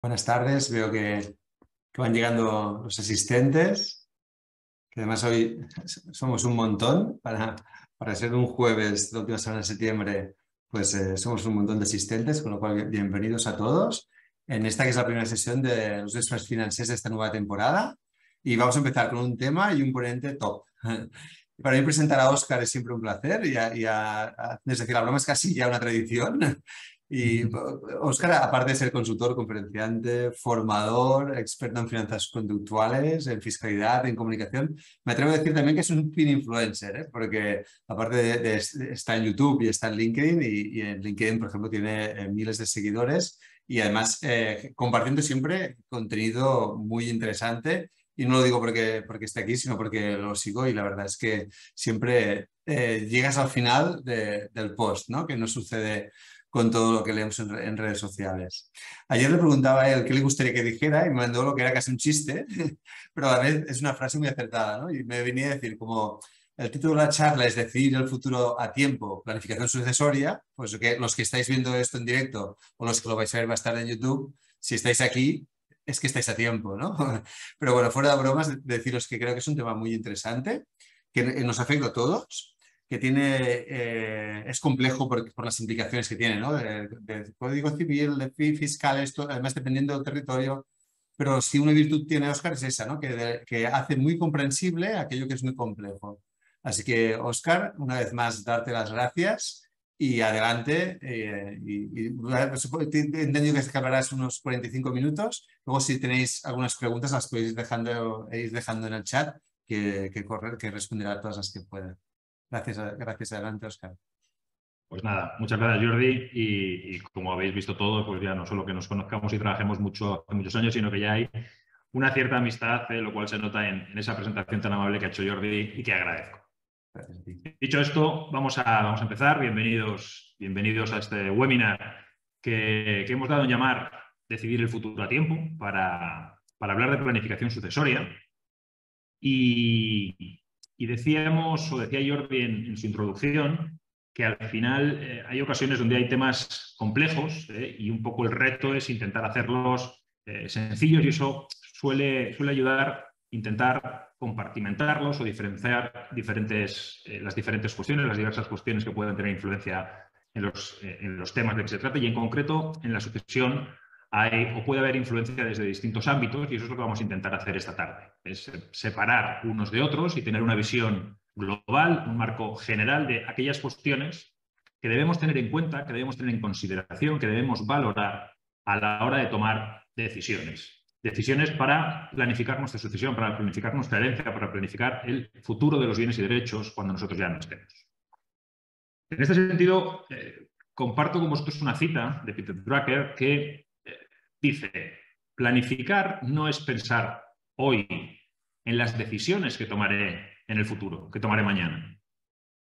Buenas tardes, veo que van llegando los asistentes, que además hoy somos un montón para ser un jueves de la última semana de septiembre, pues somos un montón de asistentes, con lo cual bienvenidos a todos en esta que es la primera sesión de los experts financieros de esta nueva temporada y vamos a empezar con un tema y un ponente top. Para mí presentar a Óscar es siempre un placer es decir, la broma es casi ya una tradición. Y Óscar, aparte de ser consultor, conferenciante, formador, experto en finanzas conductuales, en fiscalidad, en comunicación, me atrevo a decir también que es un fin influencer, ¿eh? Porque aparte está en YouTube y está en LinkedIn y en LinkedIn, por ejemplo, tiene miles de seguidores y además compartiendo siempre contenido muy interesante. Y no lo digo porque esté aquí, sino porque lo sigo y la verdad es que siempre llegas al final del post, ¿no? Que no sucede con todo lo que leemos en redes sociales. Ayer le preguntaba a él qué le gustaría que dijera y me mandó lo que era casi un chiste, pero a la vez es una frase muy acertada, ¿no? Y me venía a decir como el título de la charla es Decidir el futuro a tiempo, planificación sucesoria, pues que los que estáis viendo esto en directo o los que lo vais a ver más tarde en YouTube, si estáis aquí es que estáis a tiempo, ¿no? Pero bueno, fuera de bromas, deciros que creo que es un tema muy interesante, que nos afecta a todos, que es complejo por las implicaciones que tiene, ¿no? De código civil, de fiscal, esto, además dependiendo del territorio. Pero si una virtud tiene Óscar es esa, ¿no? Que hace muy comprensible aquello que es muy complejo. Así que, Óscar, una vez más, darte las gracias y adelante. He entendido que hablarás unos 45 minutos. Luego, si tenéis algunas preguntas, las podéis ir dejando en el chat, que responderá a todas las que pueda. Gracias, adelante, Óscar. Pues nada, muchas gracias, Jordi. Y como habéis visto todo, pues ya no solo que nos conozcamos y trabajemos mucho hace muchos años, sino que ya hay una cierta amistad, lo cual se nota en esa presentación tan amable que ha hecho Jordi y que agradezco. Gracias a ti. Dicho esto, vamos a empezar. Bienvenidos a este webinar que hemos dado en llamar Decidir el futuro a tiempo para hablar de planificación sucesoria. Y decíamos, o decía Jordi en su introducción, que al final hay ocasiones donde hay temas complejos y un poco el reto es intentar hacerlos sencillos y eso suele ayudar a intentar compartimentarlos o diferenciar las diferentes cuestiones, las diversas cuestiones que pueden tener influencia en los temas de que se trata y en concreto en la sucesión o puede haber influencia desde distintos ámbitos y eso es lo que vamos a intentar hacer esta tarde. Es separar unos de otros y tener una visión global, un marco general de aquellas cuestiones que debemos tener en cuenta, que debemos tener en consideración, que debemos valorar a la hora de tomar decisiones. Decisiones para planificar nuestra sucesión, para planificar nuestra herencia, para planificar el futuro de los bienes y derechos cuando nosotros ya no estemos. En este sentido, comparto con vosotros una cita de Peter Drucker que dice, planificar no es pensar hoy en las decisiones que tomaré en el futuro, que tomaré mañana,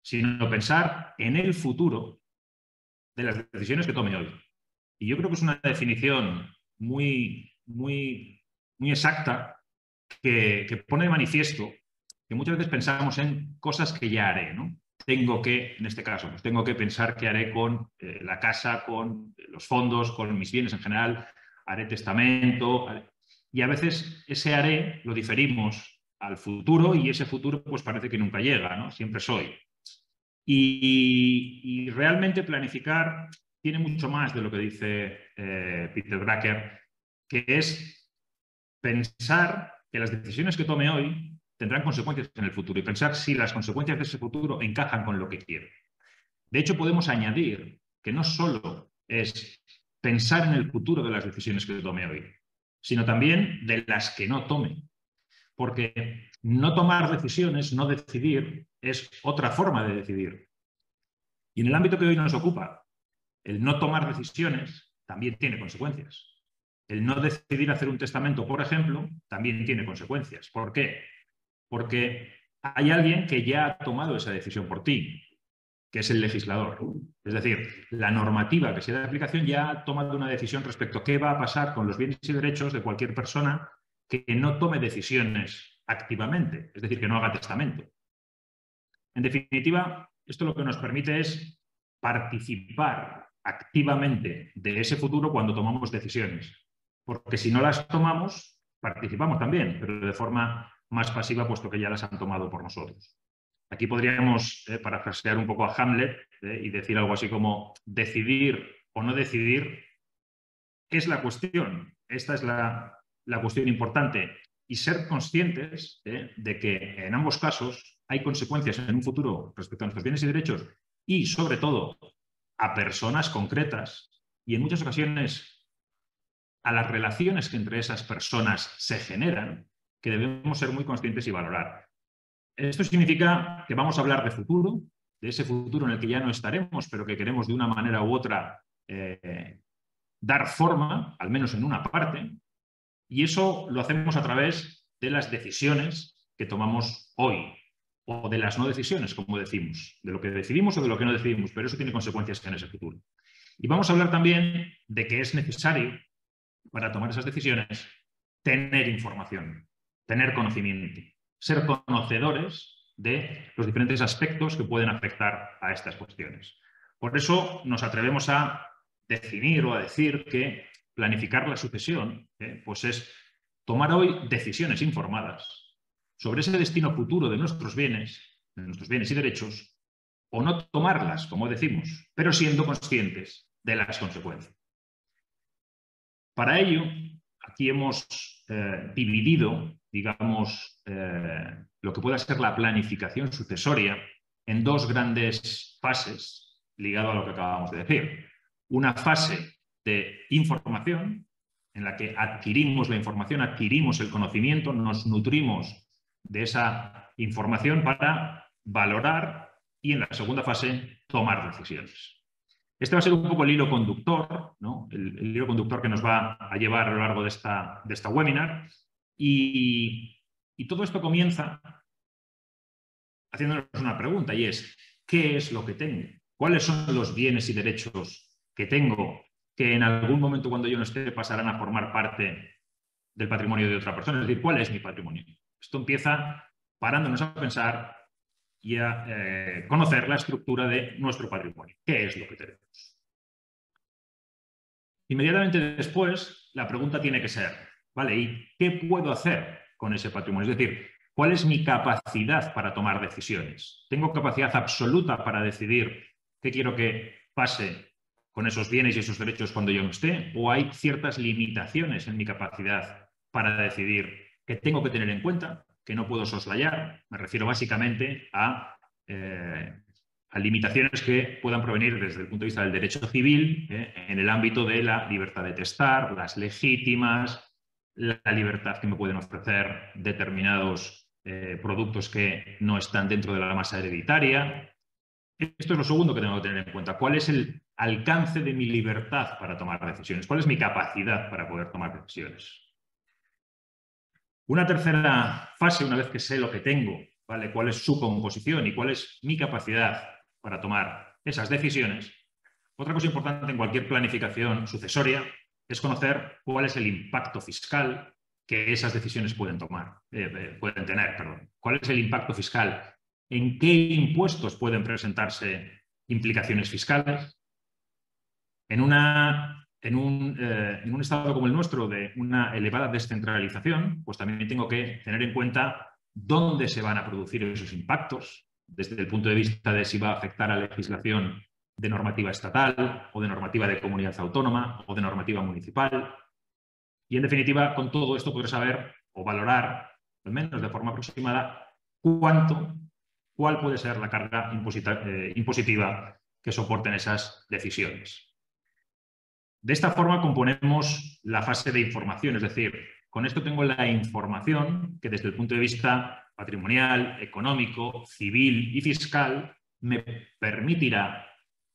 sino pensar en el futuro de las decisiones que tome hoy. Y yo creo que es una definición muy exacta que pone de manifiesto que muchas veces pensamos en cosas que ya haré, ¿no? Tengo que, en este caso, pues tengo que pensar qué haré con la casa, con los fondos, con mis bienes en general, haré testamento, y a veces ese haré lo diferimos al futuro y ese futuro pues parece que nunca llega, ¿no? Siempre soy. Y realmente planificar tiene mucho más de lo que dice Peter Drucker, que es pensar que las decisiones que tome hoy tendrán consecuencias en el futuro y pensar si las consecuencias de ese futuro encajan con lo que quiero. De hecho, podemos añadir que no solo es pensar en el futuro de las decisiones que tome hoy, sino también de las que no tome. Porque no tomar decisiones, no decidir, es otra forma de decidir. Y en el ámbito que hoy nos ocupa, el no tomar decisiones también tiene consecuencias. El no decidir hacer un testamento, por ejemplo, también tiene consecuencias. ¿Por qué? Porque hay alguien que ya ha tomado esa decisión por ti, que es el legislador. Es decir, la normativa que sea de aplicación ya ha tomado una decisión respecto a qué va a pasar con los bienes y derechos de cualquier persona que no tome decisiones activamente, es decir, que no haga testamento. En definitiva, esto lo que nos permite es participar activamente de ese futuro cuando tomamos decisiones. porque si no las tomamos, participamos también, pero de forma más pasiva, puesto que ya las han tomado por nosotros. Aquí podríamos parafrasear un poco a Hamlet y decir algo así como decidir o no decidir es la cuestión. Esta es la cuestión importante. Y ser conscientes de que en ambos casos hay consecuencias en un futuro respecto a nuestros bienes y derechos y, sobre todo, a personas concretas y, en muchas ocasiones, a las relaciones que entre esas personas se generan, que debemos ser muy conscientes y valorar. Esto significa que vamos a hablar de futuro, de ese futuro en el que ya no estaremos, pero que queremos de una manera u otra dar forma, al menos en una parte, y eso lo hacemos a través de las decisiones que tomamos hoy, o de las no decisiones, como decimos, de lo que decidimos o de lo que no decidimos, pero eso tiene consecuencias en ese futuro. Y vamos a hablar también de que es necesario, para tomar esas decisiones, tener información, tener conocimiento, ser conocedores de los diferentes aspectos que pueden afectar a estas cuestiones. Por eso nos atrevemos a definir o a decir que planificar la sucesión pues es tomar hoy decisiones informadas sobre ese destino futuro de nuestros bienes y derechos, o no tomarlas, como decimos, pero siendo conscientes de las consecuencias. Para ello, aquí hemos dividido, digamos, lo que pueda ser la planificación sucesoria en dos grandes fases, ligado a lo que acabamos de decir. Una fase de información, en la que adquirimos la información, adquirimos el conocimiento, nos nutrimos de esa información para valorar y, en la segunda fase, tomar decisiones. Este va a ser un poco el hilo conductor, ¿no? El hilo conductor que nos va a llevar a lo largo de esta webinar. Y todo esto comienza haciéndonos una pregunta, y es: ¿qué es lo que tengo? ¿Cuáles son los bienes y derechos que tengo que en algún momento, cuando yo no esté, pasarán a formar parte del patrimonio de otra persona? Es decir, ¿cuál es mi patrimonio? Esto empieza parándonos a pensar y a conocer la estructura de nuestro patrimonio. ¿Qué es lo que tenemos? Inmediatamente después, la pregunta tiene que ser, ¿vale? ¿Y qué puedo hacer con ese patrimonio? Es decir, ¿cuál es mi capacidad para tomar decisiones? ¿Tengo capacidad absoluta para decidir qué quiero que pase con esos bienes y esos derechos cuando yo no esté? ¿O hay ciertas limitaciones en mi capacidad para decidir qué tengo que tener en cuenta, que no puedo soslayar? Me refiero básicamente a limitaciones que puedan provenir desde el punto de vista del derecho civil, en el ámbito de la libertad de testar, las legítimas, la libertad que me pueden ofrecer determinados productos que no están dentro de la masa hereditaria. Esto es lo segundo que tengo que tener en cuenta. ¿Cuál es el alcance de mi libertad para tomar decisiones? ¿Cuál es mi capacidad para poder tomar decisiones? Una tercera fase, una vez que sé lo que tengo, ¿vale? ¿Cuál es su composición y cuál es mi capacidad para tomar esas decisiones? Otra cosa importante en cualquier planificación sucesoria es conocer cuál es el impacto fiscal que esas decisiones pueden tener. ¿Cuál es el impacto fiscal? ¿En qué impuestos pueden presentarse implicaciones fiscales? En un estado como el nuestro, de una elevada descentralización, pues también tengo que tener en cuenta dónde se van a producir esos impactos, desde el punto de vista de si va a afectar a la legislación de normativa estatal o de normativa de comunidad autónoma o de normativa municipal. Y, en definitiva, con todo esto podré saber o valorar, al menos de forma aproximada, cuál puede ser la carga impositiva que soporten esas decisiones. De esta forma componemos la fase de información, es decir, con esto tengo la información que, desde el punto de vista patrimonial, económico, civil y fiscal, me permitirá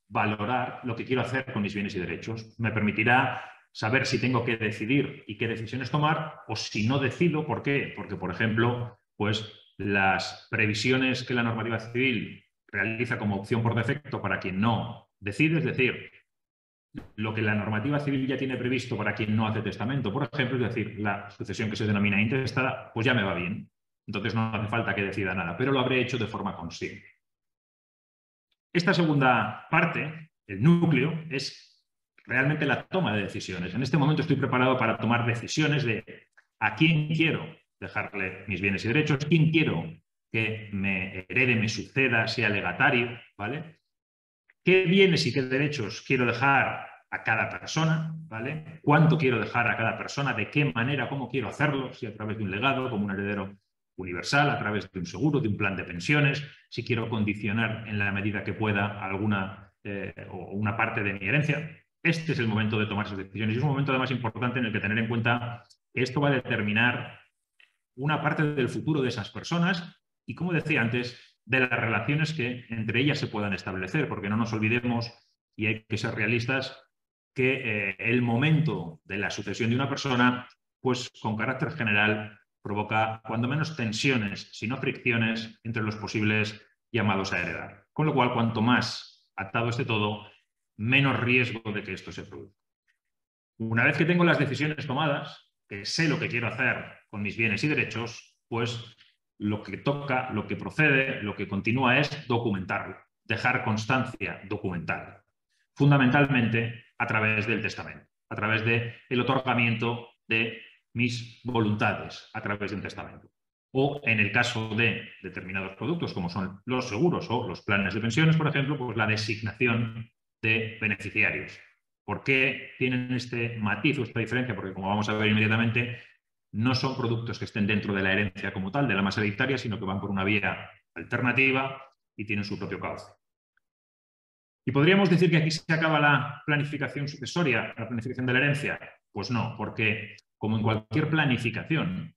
valorar lo que quiero hacer con mis bienes y derechos. Me permitirá saber si tengo que decidir y qué decisiones tomar, o si no decido, ¿por qué? Porque, por ejemplo, pues las previsiones que la normativa civil realiza como opción por defecto para quien no decide, es decir, lo que la normativa civil ya tiene previsto para quien no hace testamento, por ejemplo, es decir, la sucesión que se denomina intestada, pues ya me va bien. Entonces no hace falta que decida nada, pero lo habré hecho de forma consciente. Esta segunda parte, el núcleo, es realmente la toma de decisiones. En este momento estoy preparado para tomar decisiones de a quién quiero dejarle mis bienes y derechos, quién quiero que me herede, me suceda, sea legatario, ¿vale? ¿Qué bienes y qué derechos quiero dejar a cada persona? ¿Vale? ¿Cuánto quiero dejar a cada persona? ¿De qué manera? ¿Cómo quiero hacerlo? Si a través de un legado, como un heredero universal, a través de un seguro, de un plan de pensiones, si quiero condicionar en la medida que pueda alguna o una parte de mi herencia. Este es el momento de tomar esas decisiones y es un momento además importante en el que tener en cuenta que esto va a determinar una parte del futuro de esas personas y, como decía antes, de las relaciones que entre ellas se puedan establecer, porque no nos olvidemos, y hay que ser realistas, que el momento de la sucesión de una persona, pues con carácter general, provoca cuando menos tensiones, si no fricciones, entre los posibles llamados a heredar. Con lo cual, cuanto más atado esté todo, menos riesgo de que esto se produzca. Una vez que tengo las decisiones tomadas, que sé lo que quiero hacer con mis bienes y derechos, pues lo que toca, lo que procede, lo que continúa es documentarlo, dejar constancia documental, fundamentalmente a través del testamento, a través del otorgamiento de mis voluntades, a través del testamento. O en el caso de determinados productos, como son los seguros o los planes de pensiones, por ejemplo, pues la designación de beneficiarios. ¿Por qué tienen este matiz o esta diferencia? Porque, como vamos a ver inmediatamente, no son productos que estén dentro de la herencia como tal, de la masa hereditaria, sino que van por una vía alternativa y tienen su propio cauce. ¿Y podríamos decir que aquí se acaba la planificación sucesoria, la planificación de la herencia? Pues no, porque como en cualquier planificación,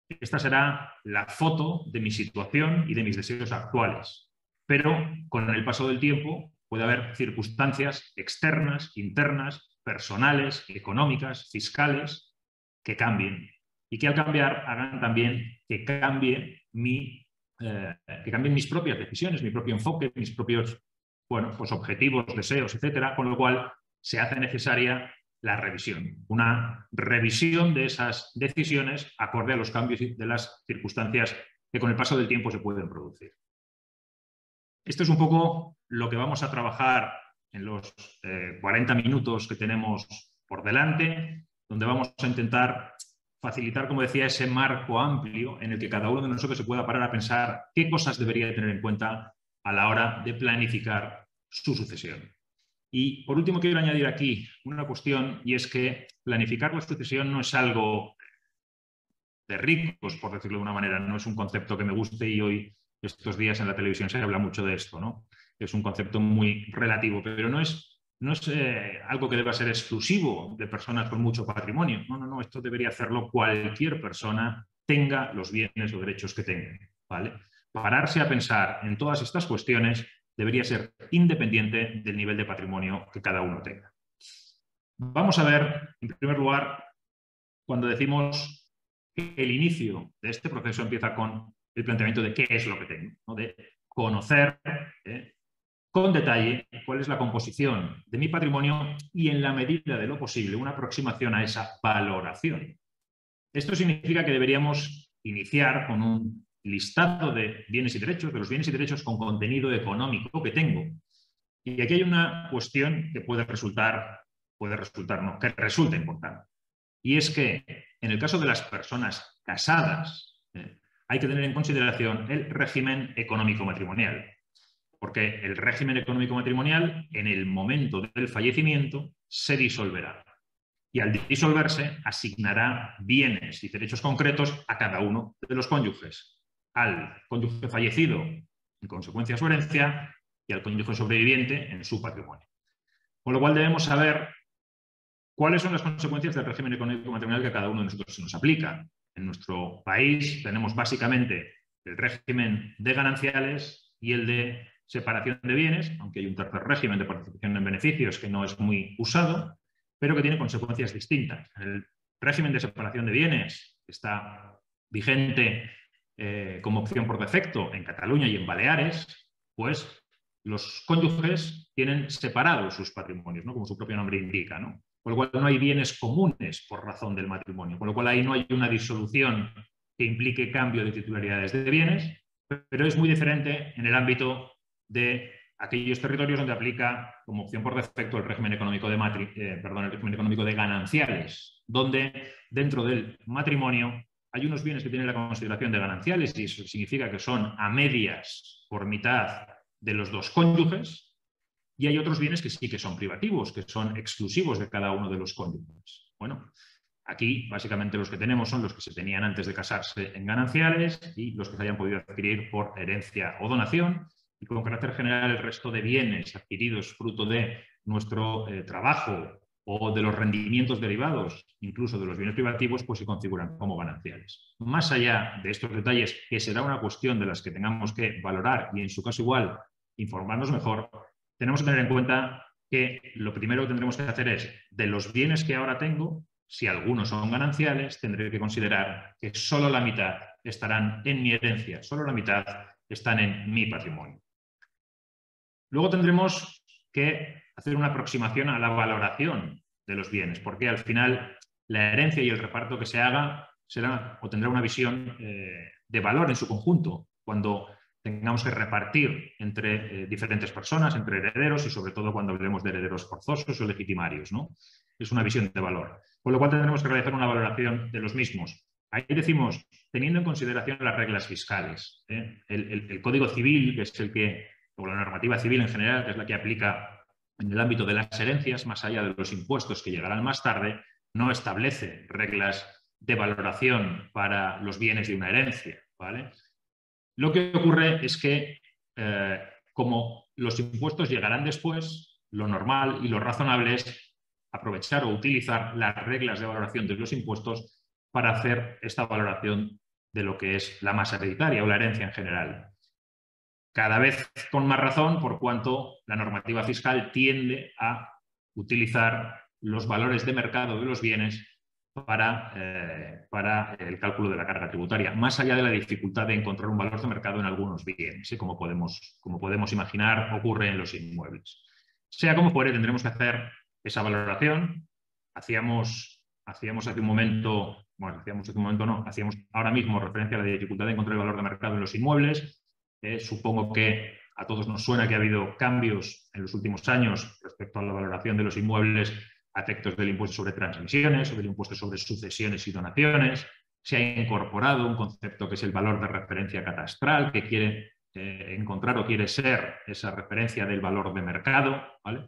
esta será la foto de mi situación y de mis deseos actuales. Pero con el paso del tiempo puede haber circunstancias externas, internas, personales, económicas, fiscales, que cambien y que al cambiar hagan también que cambien mis propias decisiones, mi propio enfoque, mis propios pues objetivos, deseos, etcétera, con lo cual se hace necesaria la revisión, una revisión de esas decisiones acorde a los cambios de las circunstancias que con el paso del tiempo se pueden producir. Esto es un poco lo que vamos a trabajar en los 40 minutos que tenemos por delante, donde vamos a intentar facilitar, como decía, ese marco amplio en el que cada uno de nosotros se pueda parar a pensar qué cosas debería tener en cuenta a la hora de planificar su sucesión. Y por último quiero añadir aquí una cuestión, y es que planificar la sucesión no es algo de ricos, por decirlo de una manera, no es un concepto que me guste y hoy, estos días en la televisión se habla mucho de esto, ¿no? Es un concepto muy relativo, pero no es algo que deba ser exclusivo de personas con mucho patrimonio. No, esto debería hacerlo cualquier persona, tenga los bienes o derechos que tenga, ¿vale? Pararse a pensar en todas estas cuestiones debería ser independiente del nivel de patrimonio que cada uno tenga. Vamos a ver, en primer lugar, cuando decimos que el inicio de este proceso empieza con el planteamiento de qué es lo que tengo, ¿no? De conocer con detalle cuál es la composición de mi patrimonio y, en la medida de lo posible, una aproximación a esa valoración. Esto significa que deberíamos iniciar con un listado de bienes y derechos, de los bienes y derechos con contenido económico que tengo. Y aquí hay una cuestión que que resulta importante. Y es que en el caso de las personas casadas, hay que tener en consideración el régimen económico matrimonial. Porque el régimen económico matrimonial, en el momento del fallecimiento, se disolverá. Y al disolverse, asignará bienes y derechos concretos a cada uno de los cónyuges. Al cónyuge fallecido, en consecuencia, su herencia, y al cónyuge sobreviviente en su patrimonio. Con lo cual debemos saber cuáles son las consecuencias del régimen económico matrimonial que a cada uno de nosotros se nos aplica. En nuestro país tenemos básicamente el régimen de gananciales y el de separación de bienes, aunque hay un tercer régimen de participación en beneficios que no es muy usado, pero que tiene consecuencias distintas. El régimen de separación de bienes está vigente como opción por defecto en Cataluña y en Baleares, pues los cónyuges tienen separados sus patrimonios, ¿no? Como su propio nombre indica, ¿no? Con lo cual no hay bienes comunes por razón del matrimonio, con lo cual ahí no hay una disolución que implique cambio de titularidades de bienes, pero es muy diferente en el ámbito de aquellos territorios donde aplica como opción por defecto el régimen económico de, el régimen económico de gananciales, donde dentro del matrimonio hay unos bienes que tienen la consideración de gananciales y eso significa que son a medias por mitad de los dos cónyuges, y hay otros bienes que sí que son privativos, que son exclusivos de cada uno de los cónyuges. Bueno, aquí básicamente los que tenemos son los que se tenían antes de casarse en gananciales y los que se hayan podido adquirir por herencia o donación, y con carácter general el resto de bienes adquiridos fruto de nuestro trabajo o de los rendimientos derivados, incluso de los bienes privativos, pues se configuran como gananciales. Más allá de estos detalles, que será una cuestión de las que tengamos que valorar y en su caso igual informarnos mejor, tenemos que tener en cuenta que lo primero que tendremos que hacer es, de los bienes que ahora tengo, si algunos son gananciales, tendré que considerar que solo la mitad estarán en mi herencia, solo la mitad están en mi patrimonio. Luego tendremos que hacer una aproximación a la valoración de los bienes, porque al final la herencia y el reparto que se haga será o tendrá una visión de valor en su conjunto, cuando tengamos que repartir entre diferentes personas, entre herederos y sobre todo cuando hablemos de herederos forzosos o legitimarios, ¿no? Es una visión de valor. Con lo cual tendremos que realizar una valoración de los mismos. Ahí decimos, teniendo en consideración las reglas fiscales, el Código Civil, que es el que, o la normativa civil en general, que es la que aplica en el ámbito de las herencias, más allá de los impuestos que llegarán más tarde, no establece reglas de valoración para los bienes de una herencia, ¿vale? Lo que ocurre es que, como los impuestos llegarán después, lo normal y lo razonable es aprovechar o utilizar las reglas de valoración de los impuestos para hacer esta valoración de lo que es la masa hereditaria o la herencia en general. Cada vez con más razón, por cuanto la normativa fiscal tiende a utilizar los valores de mercado de los bienes para el cálculo de la carga tributaria, más allá de la dificultad de encontrar un valor de mercado en algunos bienes, ¿sí? como podemos imaginar ocurre en los inmuebles. Sea como fuere, tendremos que hacer esa valoración. Hacíamos hace un momento, bueno, hacíamos ahora mismo referencia a la dificultad de encontrar el valor de mercado en los inmuebles. Supongo que a todos nos suena que ha habido cambios en los últimos años respecto a la valoración de los inmuebles a efectos del impuesto sobre transmisiones o del impuesto sobre sucesiones y donaciones. Se ha incorporado un concepto que es el valor de referencia catastral, que quiere encontrar o quiere ser esa referencia del valor de mercado, ¿vale?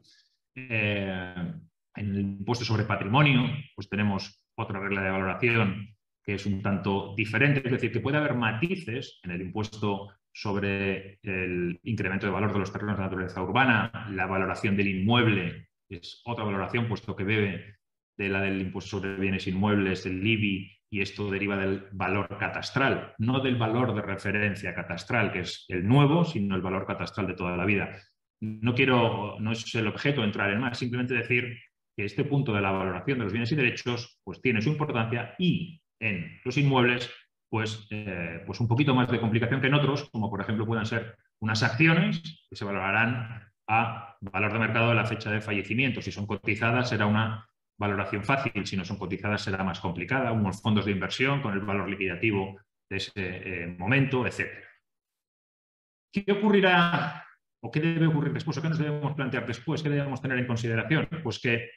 En el impuesto sobre patrimonio, pues tenemos otra regla de valoración que es un tanto diferente, es decir, que puede haber matices en el impuesto sobre el incremento de valor de los terrenos de naturaleza urbana, la valoración del inmueble es otra valoración, puesto que bebe de la del impuesto sobre bienes inmuebles, del IBI, y esto deriva del valor catastral, no del valor de referencia catastral, que es el nuevo, sino el valor catastral de toda la vida. No es el objeto entrar en más, simplemente decir que este punto de la valoración de los bienes y derechos pues tiene su importancia, y en los inmuebles pues un poquito más de complicación que en otros, como por ejemplo puedan ser unas acciones que se valorarán a valor de mercado de la fecha de fallecimiento. Si son cotizadas será una valoración fácil, si no son cotizadas será más complicada, unos fondos de inversión con el valor liquidativo de ese momento, etc. ¿Qué ocurrirá o qué debe ocurrir después o qué nos debemos plantear después? ¿Qué debemos tener en consideración? Pues que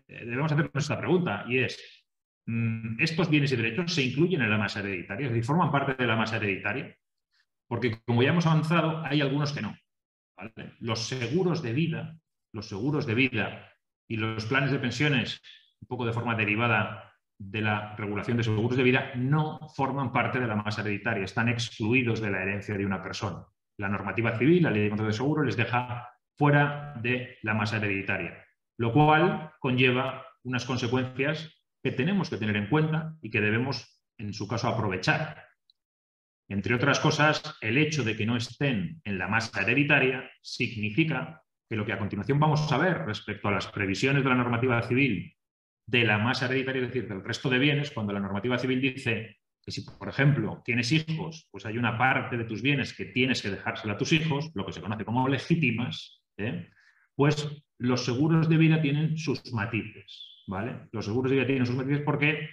debemos hacernos esta pregunta, y es, ¿estos bienes y derechos se incluyen en la masa hereditaria? Es decir, ¿forman parte de la masa hereditaria? Porque, como ya hemos avanzado, hay algunos que no, ¿vale? Los seguros de vida y los planes de pensiones, un poco de forma derivada de la regulación de seguros de vida, no forman parte de la masa hereditaria, están excluidos de la herencia de una persona. La normativa civil, la ley de contrato de seguro, les deja fuera de la masa hereditaria, lo cual conlleva unas consecuencias que tenemos que tener en cuenta y que debemos, en su caso, aprovechar. Entre otras cosas, el hecho de que no estén en la masa hereditaria significa que lo que a continuación vamos a ver respecto a las previsiones de la normativa civil de la masa hereditaria, es decir, del resto de bienes, cuando la normativa civil dice que si, por ejemplo, tienes hijos, pues hay una parte de tus bienes que tienes que dejársela a tus hijos, lo que se conoce como legítimas, pues los seguros de vida tienen sus matices, ¿vale? Los seguros de vida tienen sus matices porque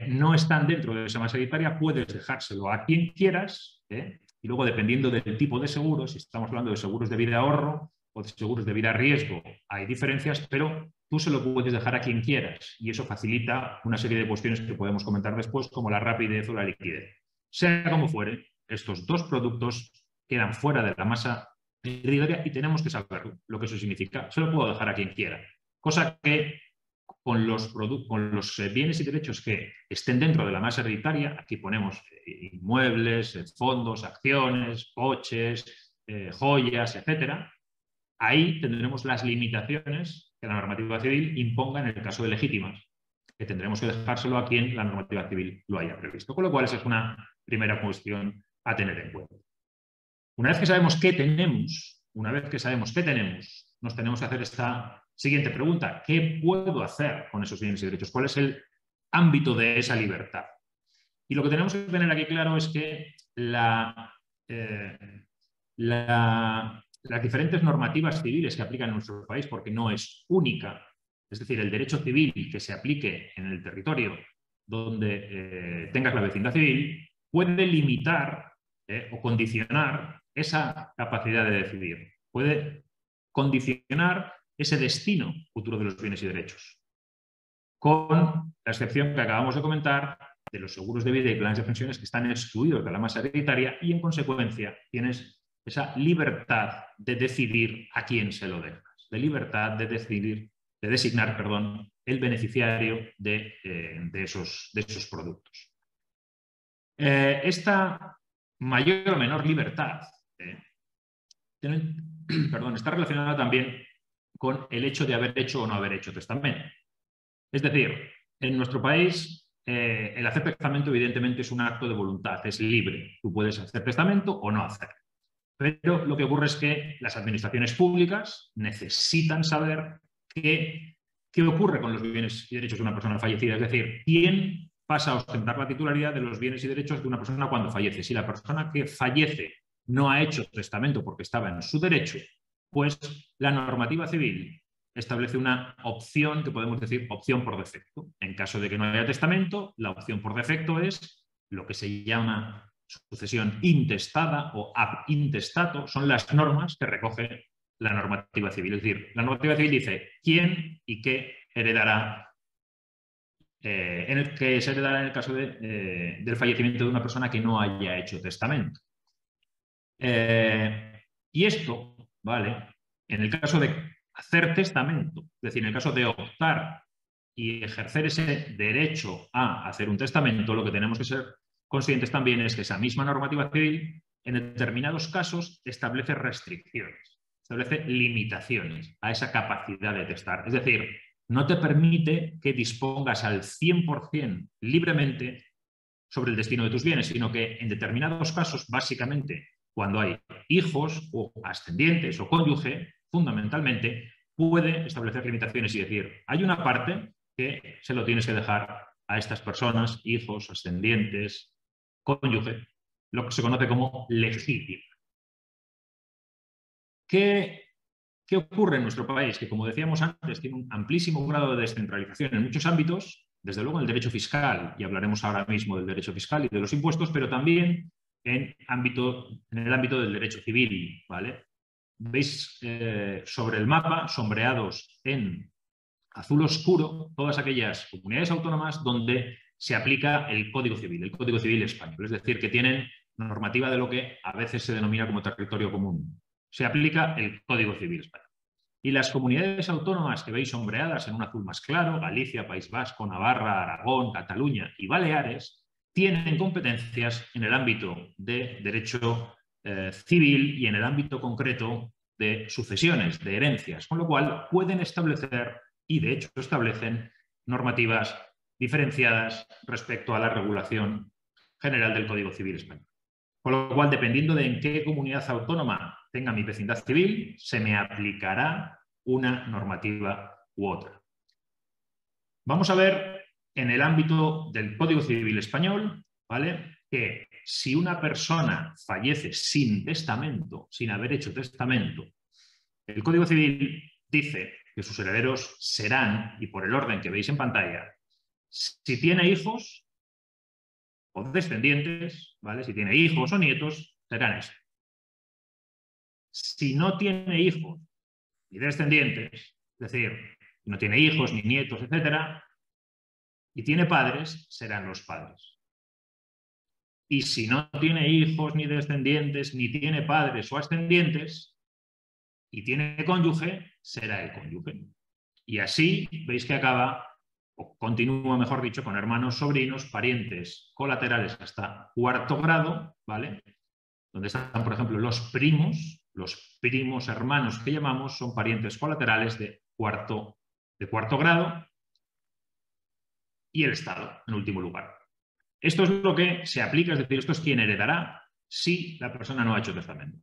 no están dentro de esa masa hereditaria, puedes dejárselo a quien quieras, Y luego, dependiendo del tipo de seguro, si estamos hablando de seguros de vida ahorro o de seguros de vida riesgo, hay diferencias, pero tú se lo puedes dejar a quien quieras y eso facilita una serie de cuestiones que podemos comentar después, como la rapidez o la liquidez. Sea como fuere, estos dos productos quedan fuera de la masa hereditaria y tenemos que saber lo que eso significa. Se lo puedo dejar a quien quiera, cosa que con los bienes y derechos que estén dentro de la masa hereditaria, aquí ponemos inmuebles, fondos, acciones, coches, joyas, etcétera. Ahí tendremos las limitaciones que la normativa civil imponga en el caso de legítimas, que tendremos que dejárselo a quien la normativa civil lo haya previsto. Con lo cual, esa es una primera cuestión a tener en cuenta. Una vez que sabemos qué tenemos, nos tenemos que hacer esta siguiente pregunta. ¿Qué puedo hacer con esos bienes y derechos? ¿Cuál es el ámbito de esa libertad? Y lo que tenemos que tener aquí claro es que las diferentes normativas civiles que aplican en nuestro país, porque no es única, es decir, el derecho civil que se aplique en el territorio donde tengas la vecindad civil, puede limitar o condicionar esa capacidad de decidir. Puede condicionar ese destino futuro de los bienes y derechos. Con la excepción que acabamos de comentar de los seguros de vida y planes de pensiones que están excluidos de la masa hereditaria y, en consecuencia, tienes esa libertad de decidir a quién se lo dejas, de libertad de decidir, de designar, perdón, el beneficiario de esos productos. Esta mayor o menor libertad está relacionada también con el hecho de haber hecho o no haber hecho testamento. Es decir, en nuestro país el hacer testamento evidentemente es un acto de voluntad, es libre. Tú puedes hacer testamento o no hacerlo. Pero lo que ocurre es que las administraciones públicas necesitan saber qué ocurre con los bienes y derechos de una persona fallecida. Es decir, quién pasa a ostentar la titularidad de los bienes y derechos de una persona cuando fallece. Si la persona que fallece no ha hecho testamento porque estaba en su derecho, pues la normativa civil establece una opción que podemos decir opción por defecto. En caso de que no haya testamento, la opción por defecto es lo que se llama sucesión intestada o ab intestato, son las normas que recoge la normativa civil. Es decir, la normativa civil dice quién y qué heredará, que se heredará en el caso del fallecimiento de una persona que no haya hecho testamento. Y esto, ¿vale? En el caso de hacer testamento, es decir, en el caso de optar y ejercer ese derecho a hacer un testamento, lo que tenemos que ser conscientes también es que esa misma normativa civil en determinados casos establece restricciones, establece limitaciones a esa capacidad de testar. Es decir, no te permite que dispongas al 100% libremente sobre el destino de tus bienes, sino que en determinados casos, básicamente cuando hay hijos o ascendientes o cónyuge, fundamentalmente, puede establecer limitaciones y decir, hay una parte que se lo tienes que dejar a estas personas, hijos, ascendientes, cónyuge, lo que se conoce como legítimo. ¿Qué ocurre en nuestro país? Que, como decíamos antes, tiene un amplísimo grado de descentralización en muchos ámbitos, desde luego en el derecho fiscal, y hablaremos ahora mismo del derecho fiscal y de los impuestos, pero también en el ámbito del derecho civil, ¿vale? Veis sobre el mapa, sombreados en azul oscuro, todas aquellas comunidades autónomas donde se aplica el Código Civil español, es decir, que tienen normativa de lo que a veces se denomina como territorio común. Se aplica el Código Civil español. Y las comunidades autónomas que veis sombreadas en un azul más claro, Galicia, País Vasco, Navarra, Aragón, Cataluña y Baleares, tienen competencias en el ámbito de derecho civil y en el ámbito concreto de sucesiones, de herencias, con lo cual pueden establecer, y de hecho establecen, normativas diferenciadas respecto a la regulación general del Código Civil español. Con lo cual, dependiendo de en qué comunidad autónoma tenga mi vecindad civil, se me aplicará una normativa u otra. Vamos a ver en el ámbito del Código Civil español, ¿vale?, que si una persona fallece sin testamento, sin haber hecho testamento, el Código Civil dice que sus herederos serán, y por el orden que veis en pantalla, si tiene hijos o descendientes, ¿vale?, si tiene hijos o nietos, serán estos. Si no tiene hijos ni descendientes, es decir, no tiene hijos ni nietos, etcétera, y tiene padres, serán los padres. Y si no tiene hijos ni descendientes, ni tiene padres o ascendientes, y tiene cónyuge, será el cónyuge. Y así veis que acaba, o continúa, mejor dicho, con hermanos, sobrinos, parientes colaterales hasta cuarto grado, ¿vale? Donde están, por ejemplo, los primos hermanos que llamamos, son parientes colaterales de cuarto grado, y el Estado, en último lugar. Esto es lo que se aplica, es decir, esto es quien heredará si la persona no ha hecho testamento.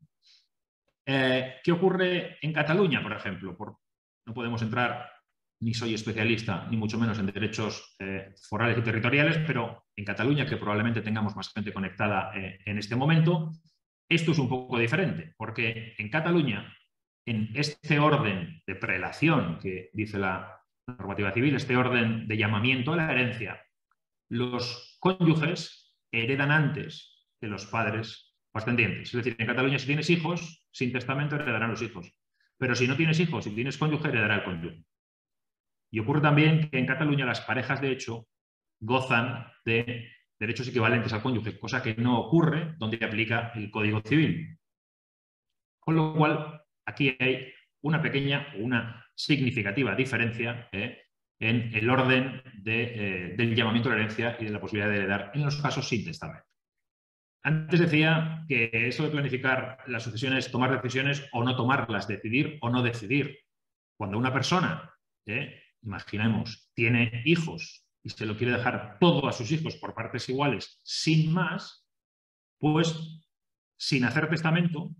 ¿Qué ocurre en Cataluña, por ejemplo? No podemos entrar, ni soy especialista, ni mucho menos en derechos forales y territoriales, pero en Cataluña, que probablemente tengamos más gente conectada en este momento, esto es un poco diferente, porque en Cataluña, en este orden de prelación que dice la normativa civil, este orden de llamamiento a la herencia, los cónyuges heredan antes que los padres o ascendientes. Es decir, en Cataluña, si tienes hijos, sin testamento heredarán los hijos. Pero si no tienes hijos, si tienes cónyuge, heredará el cónyuge. Y ocurre también que en Cataluña las parejas, de hecho, gozan de derechos equivalentes al cónyuge, cosa que no ocurre donde aplica el Código Civil. Con lo cual, aquí hay una pequeña o una significativa diferencia en el orden del llamamiento a la herencia y de la posibilidad de heredar en los casos sin testamento. Antes decía que eso de planificar las sucesiones, tomar decisiones o no tomarlas, decidir o no decidir. Cuando una persona, imaginemos, tiene hijos y se lo quiere dejar todo a sus hijos por partes iguales, sin más, pues sin hacer testamento,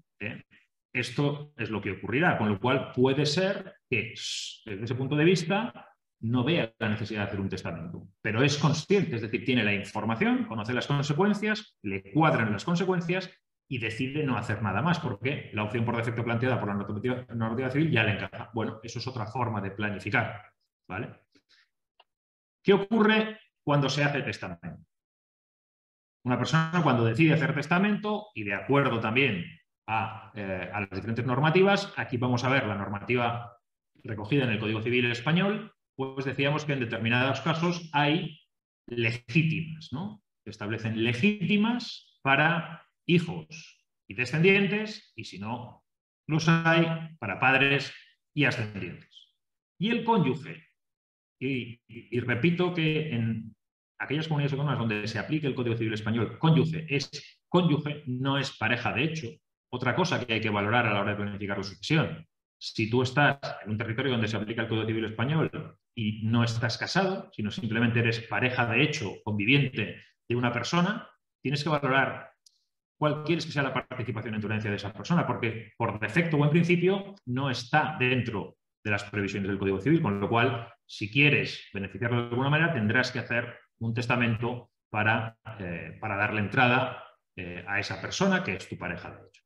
esto es lo que ocurrirá, con lo cual puede ser que desde ese punto de vista no vea la necesidad de hacer un testamento, pero es consciente, es decir, tiene la información, conoce las consecuencias, le cuadran las consecuencias y decide no hacer nada más, porque la opción por defecto planteada por la normativa civil ya le encaja. Bueno, eso es otra forma de planificar, ¿vale? ¿Qué ocurre cuando se hace testamento? Una persona, cuando decide hacer testamento, y de acuerdo también a las diferentes normativas, aquí vamos a ver la normativa recogida en el Código Civil español, pues decíamos que en determinados casos hay legítimas, ¿no? Se establecen legítimas para hijos y descendientes, y si no los hay, para padres y ascendientes. Y el cónyuge, y repito que en aquellas comunidades autónomas donde se aplique el Código Civil español, cónyuge es cónyuge, no es pareja de hecho. Otra cosa que hay que valorar a la hora de planificar la sucesión. Si tú estás en un territorio donde se aplica el Código Civil español y no estás casado, sino simplemente eres pareja de hecho, conviviente de una persona, tienes que valorar cuál quieres que sea la participación en tu herencia de esa persona, porque por defecto o en principio no está dentro de las previsiones del Código Civil, con lo cual, si quieres beneficiarlo de alguna manera, tendrás que hacer un testamento para darle entrada a esa persona que es tu pareja de hecho.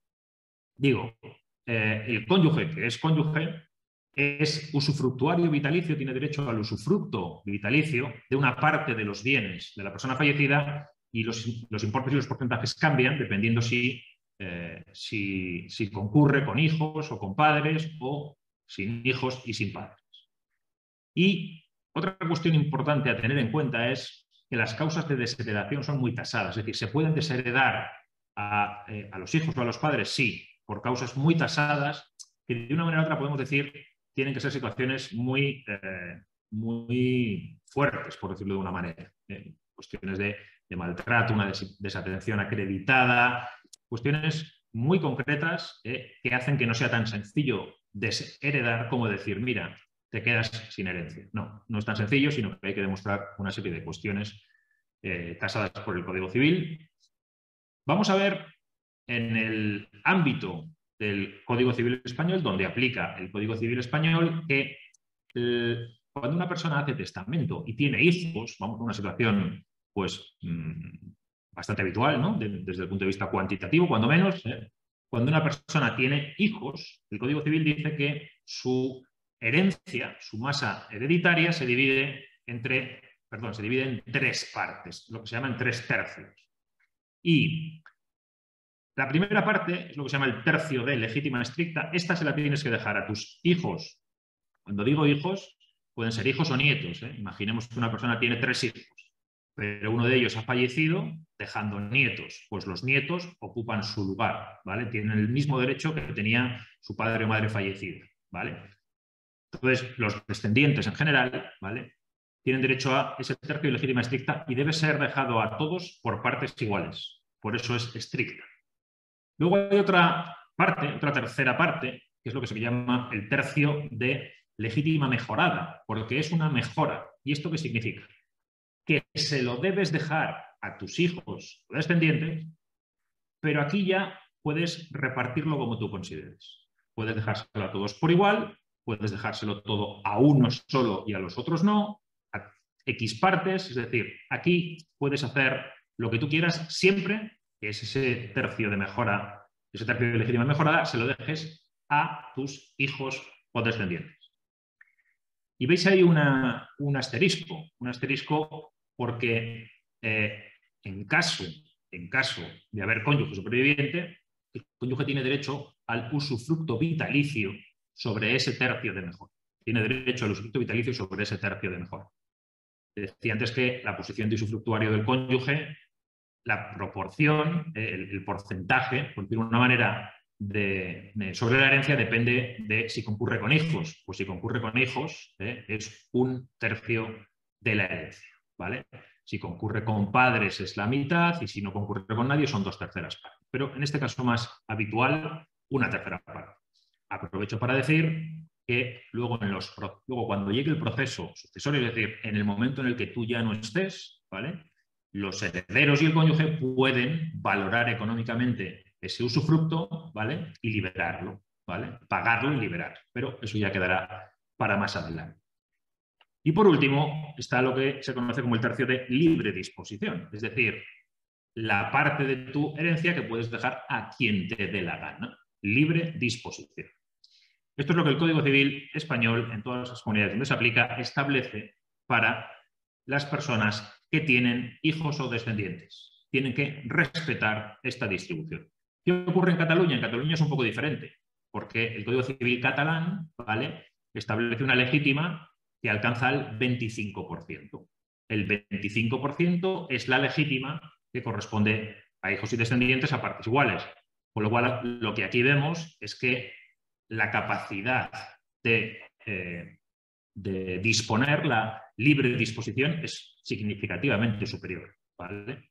Digo, el cónyuge, que es cónyuge, es usufructuario vitalicio, tiene derecho al usufructo vitalicio de una parte de los bienes de la persona fallecida, y los importes y los porcentajes cambian dependiendo si concurre con hijos o con padres, o sin hijos y sin padres. Y otra cuestión importante a tener en cuenta es que las causas de desheredación son muy tasadas, es decir, se pueden desheredar a los hijos o a los padres, sí, por causas muy tasadas, que de una manera u otra podemos decir tienen que ser situaciones muy fuertes, por decirlo de una manera. Cuestiones de maltrato, una desatención acreditada, cuestiones muy concretas que hacen que no sea tan sencillo desheredar como decir, mira, te quedas sin herencia. No, no es tan sencillo, sino que hay que demostrar una serie de cuestiones tasadas por el Código Civil. Vamos a ver en el ámbito del Código Civil español, donde aplica el Código Civil español, que cuando una persona hace testamento y tiene hijos, vamos a una situación pues bastante habitual, ¿no? Desde el punto de vista cuantitativo, cuando menos, cuando una persona tiene hijos, el Código Civil dice que su herencia, su masa hereditaria, se divide en 3 partes, lo que se llaman 3 tercios. Y La primera parte es lo que se llama el tercio de legítima estricta. Esta se la tienes que dejar a tus hijos. Cuando digo hijos, pueden ser hijos o nietos, ¿eh? Imaginemos que una persona tiene 3 hijos, pero uno de ellos ha fallecido dejando nietos. Pues los nietos ocupan su lugar, ¿vale? Tienen el mismo derecho que tenía su padre o madre fallecido, ¿vale? Entonces, los descendientes en general, ¿vale?, tienen derecho a ese tercio de legítima estricta y debe ser dejado a todos por partes iguales. Por eso es estricta. Luego hay otra parte, otra tercera parte, que es lo que se llama el tercio de legítima mejorada, porque es una mejora. ¿Y esto qué significa? Que se lo debes dejar a tus hijos o descendientes, pero aquí ya puedes repartirlo como tú consideres. Puedes dejárselo a todos por igual, puedes dejárselo todo a uno solo y a los otros no, a X partes, es decir, aquí puedes hacer lo que tú quieras siempre que es ese tercio de mejora, ese tercio de legítima mejorada, se lo dejes a tus hijos o descendientes. Y veis ahí un asterisco porque en caso de haber cónyuge superviviente, el cónyuge tiene derecho al usufructo vitalicio sobre ese tercio de mejora. Tiene derecho al usufructo vitalicio sobre ese tercio de mejora. Decía antes que la posición de usufructuario del cónyuge, la proporción, el porcentaje, por decirlo de una manera, sobre la herencia depende de si concurre con hijos. Pues si concurre con hijos, es un tercio de la herencia, ¿vale? Si concurre con padres es la mitad y si no concurre con nadie son 2/3 partes. Pero en este caso más habitual, 1/3 parte. Aprovecho para decir que luego cuando llegue el proceso sucesorio, es decir, en el momento en el que tú ya no estés, ¿vale?, los herederos y el cónyuge pueden valorar económicamente ese usufructo, ¿vale?, y liberarlo, ¿vale?, pagarlo y liberarlo. Pero eso ya quedará para más adelante. Y por último está lo que se conoce como el tercio de libre disposición, es decir, la parte de tu herencia que puedes dejar a quien te dé la gana. Libre disposición. Esto es lo que el Código Civil español, en todas las comunidades donde se aplica, establece para las personas que tienen hijos o descendientes. Tienen que respetar esta distribución. ¿Qué ocurre en Cataluña? En Cataluña es un poco diferente, porque el Código Civil catalán, ¿vale?, establece una legítima que alcanza el 25%. El 25% es la legítima que corresponde a hijos y descendientes a partes iguales. Con lo cual, lo que aquí vemos es que la capacidad de disponer, la libre disposición, es significativamente superior, ¿vale?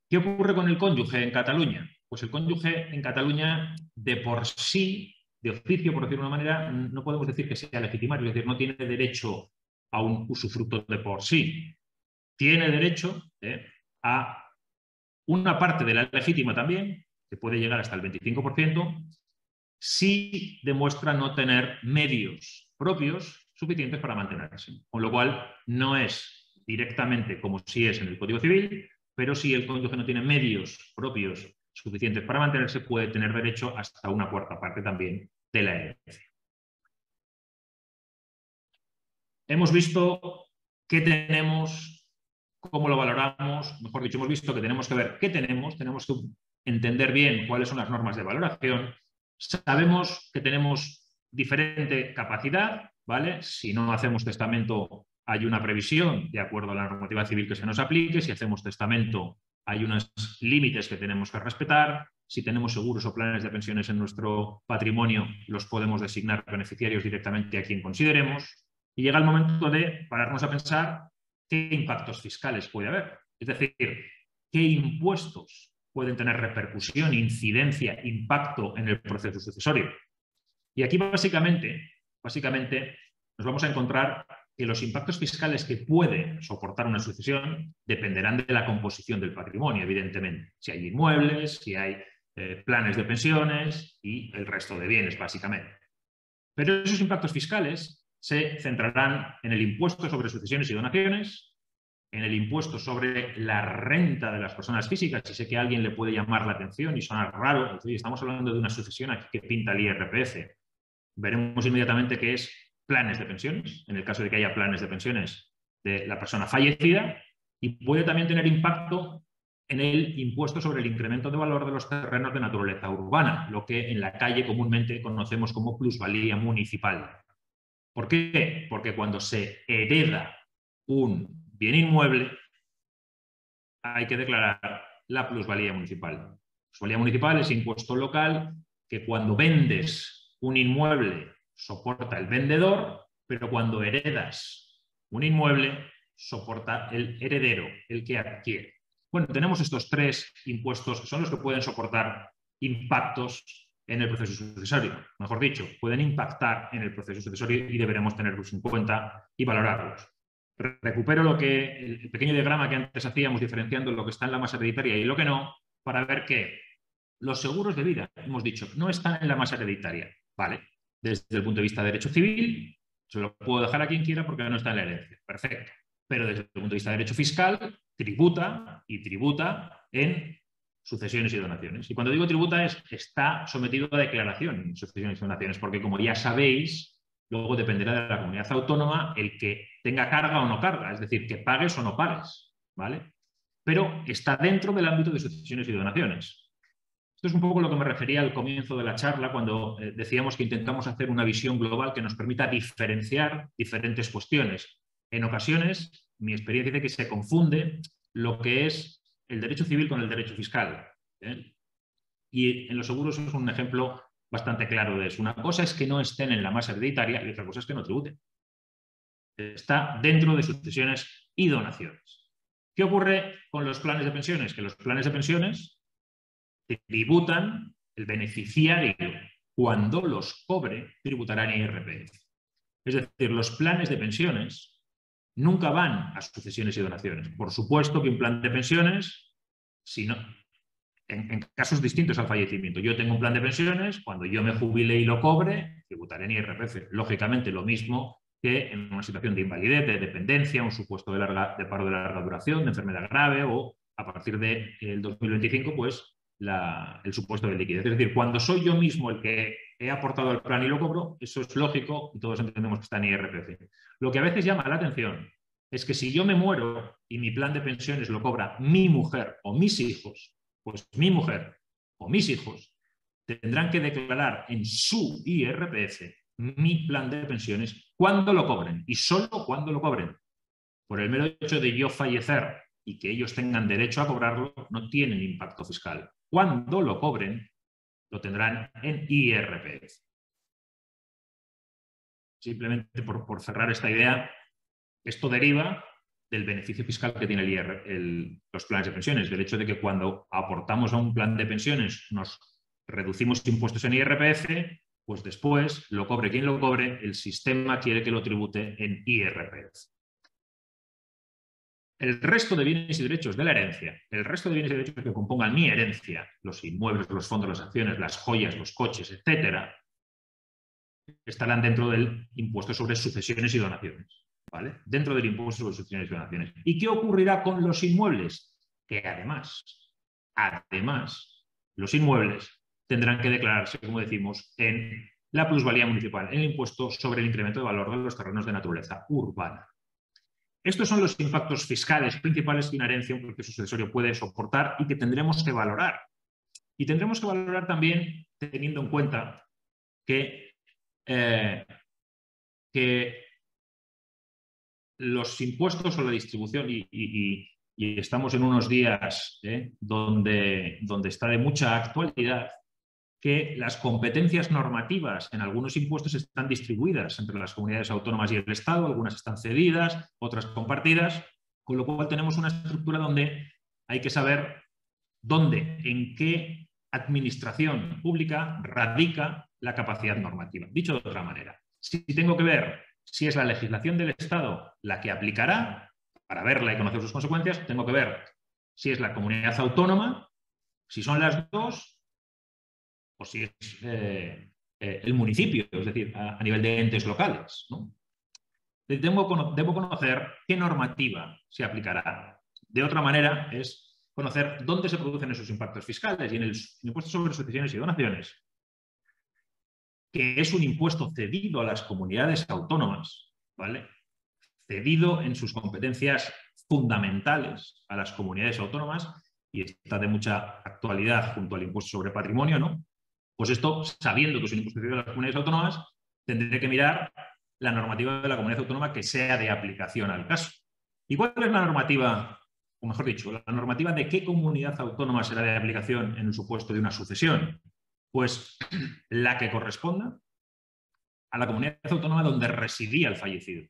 ¿Qué ocurre con el cónyuge en Cataluña? Pues el cónyuge en Cataluña, de por sí, de oficio, por decirlo de una manera, no podemos decir que sea legitimario, es decir, no tiene derecho a un usufructo de por sí. Tiene derecho a una parte de la legítima también, que puede llegar hasta el 25%, si demuestra no tener medios propios suficientes para mantenerse. Con lo cual, no es directamente como si es en el Código Civil, pero si el cónyuge no tiene medios propios suficientes para mantenerse, puede tener derecho hasta una cuarta parte también de la herencia. Hemos visto qué tenemos, cómo lo valoramos, mejor dicho, hemos visto que tenemos que ver qué tenemos que entender bien cuáles son las normas de valoración. Sabemos que tenemos diferente capacidad, ¿vale? Si no hacemos testamento, hay una previsión de acuerdo a la normativa civil que se nos aplique. Si hacemos testamento, hay unos límites que tenemos que respetar. Si tenemos seguros o planes de pensiones en nuestro patrimonio, los podemos designar beneficiarios directamente a quien consideremos. Y llega el momento de pararnos a pensar qué impactos fiscales puede haber. Es decir, qué impuestos pueden tener repercusión, incidencia, impacto en el proceso sucesorio. Y aquí básicamente nos vamos a encontrar que los impactos fiscales que puede soportar una sucesión dependerán de la composición del patrimonio, evidentemente. Si hay inmuebles, si hay planes de pensiones y el resto de bienes, básicamente. Pero esos impactos fiscales se centrarán en el impuesto sobre sucesiones y donaciones, en el impuesto sobre la renta de las personas físicas, y sé que a alguien le puede llamar la atención y sonar raro, estamos hablando de una sucesión aquí que pinta el IRPF. Veremos inmediatamente qué es planes de pensiones, en el caso de que haya planes de pensiones de la persona fallecida, y puede también tener impacto en el impuesto sobre el incremento de valor de los terrenos de naturaleza urbana, lo que en la calle comúnmente conocemos como plusvalía municipal. ¿Por qué? Porque cuando se hereda un bien inmueble, hay que declarar la plusvalía municipal. Plusvalía municipal es impuesto local que cuando vendes un inmueble soporta el vendedor, pero cuando heredas un inmueble soporta el heredero, el que adquiere. Bueno, tenemos estos tres impuestos que son los que pueden soportar impactos en el proceso sucesorio. Mejor dicho, pueden impactar en el proceso sucesorio y deberemos tenerlos en cuenta y valorarlos. Recupero el pequeño diagrama que antes hacíamos diferenciando lo que está en la masa hereditaria y lo que no, para ver que los seguros de vida, hemos dicho, no están en la masa hereditaria. Vale, desde el punto de vista de derecho civil, se lo puedo dejar a quien quiera porque no está en la herencia. Perfecto. Pero desde el punto de vista de derecho fiscal, tributa y tributa en sucesiones y donaciones. Y cuando digo tributa está sometido a declaración en sucesiones y donaciones, porque como ya sabéis, luego dependerá de la comunidad autónoma el que tenga carga o no carga, es decir, que pagues o no pagues, ¿vale? Pero está dentro del ámbito de sucesiones y donaciones. Esto es un poco lo que me refería al comienzo de la charla cuando decíamos que intentamos hacer una visión global que nos permita diferenciar diferentes cuestiones. En ocasiones, mi experiencia dice que se confunde lo que es el derecho civil con el derecho fiscal. Y en los seguros es un ejemplo bastante claro de eso. Una cosa es que no estén en la masa hereditaria y otra cosa es que no tributen. Está dentro de sucesiones y donaciones. ¿Qué ocurre con los planes de pensiones? Que los planes de pensiones tributan el beneficiario cuando los cobre, tributará en IRPF. Es decir, los planes de pensiones nunca van a sucesiones y donaciones. Por supuesto que un plan de pensiones, si no, en casos distintos al fallecimiento. Yo tengo un plan de pensiones, cuando yo me jubile y lo cobre, tributaré en IRPF. Lógicamente, lo mismo que en una situación de invalidez, de dependencia, un supuesto de paro de larga duración, de enfermedad grave o a partir del 2025, pues el supuesto de liquidez. Es decir, cuando soy yo mismo el que he aportado al plan y lo cobro, eso es lógico y todos entendemos que está en IRPF. Lo que a veces llama la atención es que si yo me muero y mi plan de pensiones lo cobra mi mujer o mis hijos, pues mi mujer o mis hijos tendrán que declarar en su IRPF mi plan de pensiones cuando lo cobren y solo cuando lo cobren. Por el mero hecho de yo fallecer y que ellos tengan derecho a cobrarlo, no tienen impacto fiscal. Cuando lo cobren, lo tendrán en IRPF. Simplemente por cerrar esta idea, esto deriva del beneficio fiscal que tiene los planes de pensiones, del hecho de que cuando aportamos a un plan de pensiones nos reducimos impuestos en IRPF, pues después, lo cobre quien lo cobre, el sistema quiere que lo tribute en IRPF. El resto de bienes y derechos de la herencia, el resto de bienes y derechos que compongan mi herencia, los inmuebles, los fondos, las acciones, las joyas, los coches, etcétera, estarán dentro del impuesto sobre sucesiones y donaciones. ¿Vale? Dentro del impuesto sobre sucesiones y donaciones. ¿Y qué ocurrirá con los inmuebles? Que además, los inmuebles tendrán que declararse, como decimos, en la plusvalía municipal, en el impuesto sobre el incremento de valor de los terrenos de naturaleza urbana. Estos son los impactos fiscales principales que una herencia, un proceso sucesorio puede soportar y que tendremos que valorar. Y tendremos que valorar también teniendo en cuenta que los impuestos o la distribución, y estamos en unos días donde está de mucha actualidad, que las competencias normativas en algunos impuestos están distribuidas entre las comunidades autónomas y el Estado, algunas están cedidas, otras compartidas, con lo cual tenemos una estructura donde hay que saber dónde, en qué administración pública radica la capacidad normativa. Dicho de otra manera, si tengo que ver si es la legislación del Estado la que aplicará, para verla y conocer sus consecuencias, tengo que ver si es la comunidad autónoma, si son las dos, o si es el municipio, es decir, a nivel de entes locales, ¿no? Debo conocer qué normativa se aplicará. De otra manera, es conocer dónde se producen esos impactos fiscales y en el impuesto sobre sucesiones y donaciones, que es un impuesto cedido a las comunidades autónomas, ¿vale? Cedido en sus competencias fundamentales a las comunidades autónomas, y está de mucha actualidad junto al impuesto sobre patrimonio, ¿no? Pues esto, sabiendo que es un impuesto de las comunidades autónomas, tendré que mirar la normativa de la comunidad autónoma que sea de aplicación al caso. ¿Y cuál es la normativa, o mejor dicho, la normativa de qué comunidad autónoma será de aplicación en el supuesto de una sucesión? Pues la que corresponda a la comunidad autónoma donde residía el fallecido.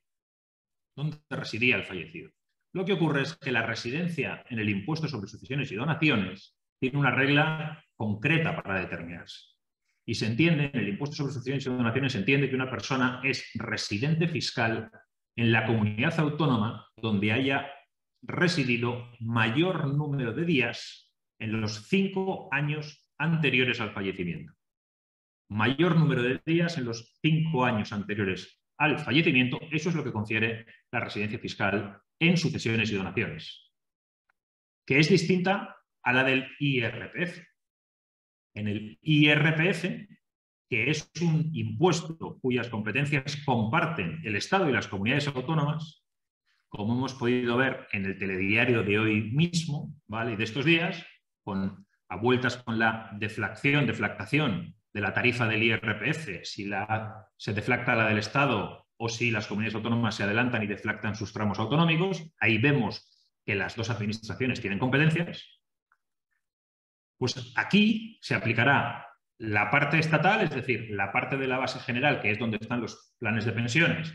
Donde residía el fallecido. Lo que ocurre es que la residencia en el impuesto sobre sucesiones y donaciones tiene una regla concreta para determinarse. Y se entiende, en el impuesto sobre sucesiones y donaciones, se entiende que una persona es residente fiscal en la comunidad autónoma donde haya residido mayor número de días en los 5 años anteriores al fallecimiento. Mayor número de días en los 5 años anteriores al fallecimiento, eso es lo que confiere la residencia fiscal en sucesiones y donaciones, que es distinta a la del IRPF. En el IRPF, que es un impuesto cuyas competencias comparten el Estado y las comunidades autónomas, como hemos podido ver en el telediario de hoy mismo, ¿vale? Y de estos días, a vueltas con la deflactación de la tarifa del IRPF, si se deflacta la del Estado o si las comunidades autónomas se adelantan y deflactan sus tramos autonómicos, ahí vemos que las dos administraciones tienen competencias. Pues aquí se aplicará la parte estatal, es decir, la parte de la base general, que es donde están los planes de pensiones.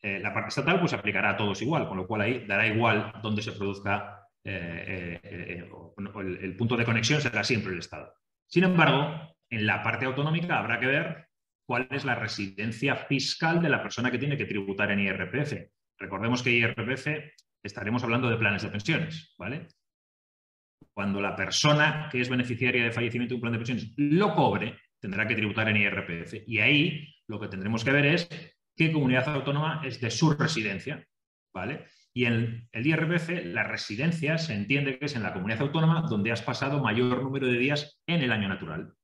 La parte estatal pues se aplicará a todos igual, con lo cual ahí dará igual donde se produzca el punto de conexión, será siempre el Estado. Sin embargo, en la parte autonómica habrá que ver cuál es la residencia fiscal de la persona que tiene que tributar en IRPF. Recordemos que IRPF estaremos hablando de planes de pensiones, ¿vale? Cuando la persona que es beneficiaria de fallecimiento de un plan de pensiones lo cobre, tendrá que tributar en IRPF. Y ahí lo que tendremos que ver es qué comunidad autónoma es de su residencia, ¿vale? Y en el IRPF, la residencia se entiende que es en la comunidad autónoma donde has pasado mayor número de días en el año natural.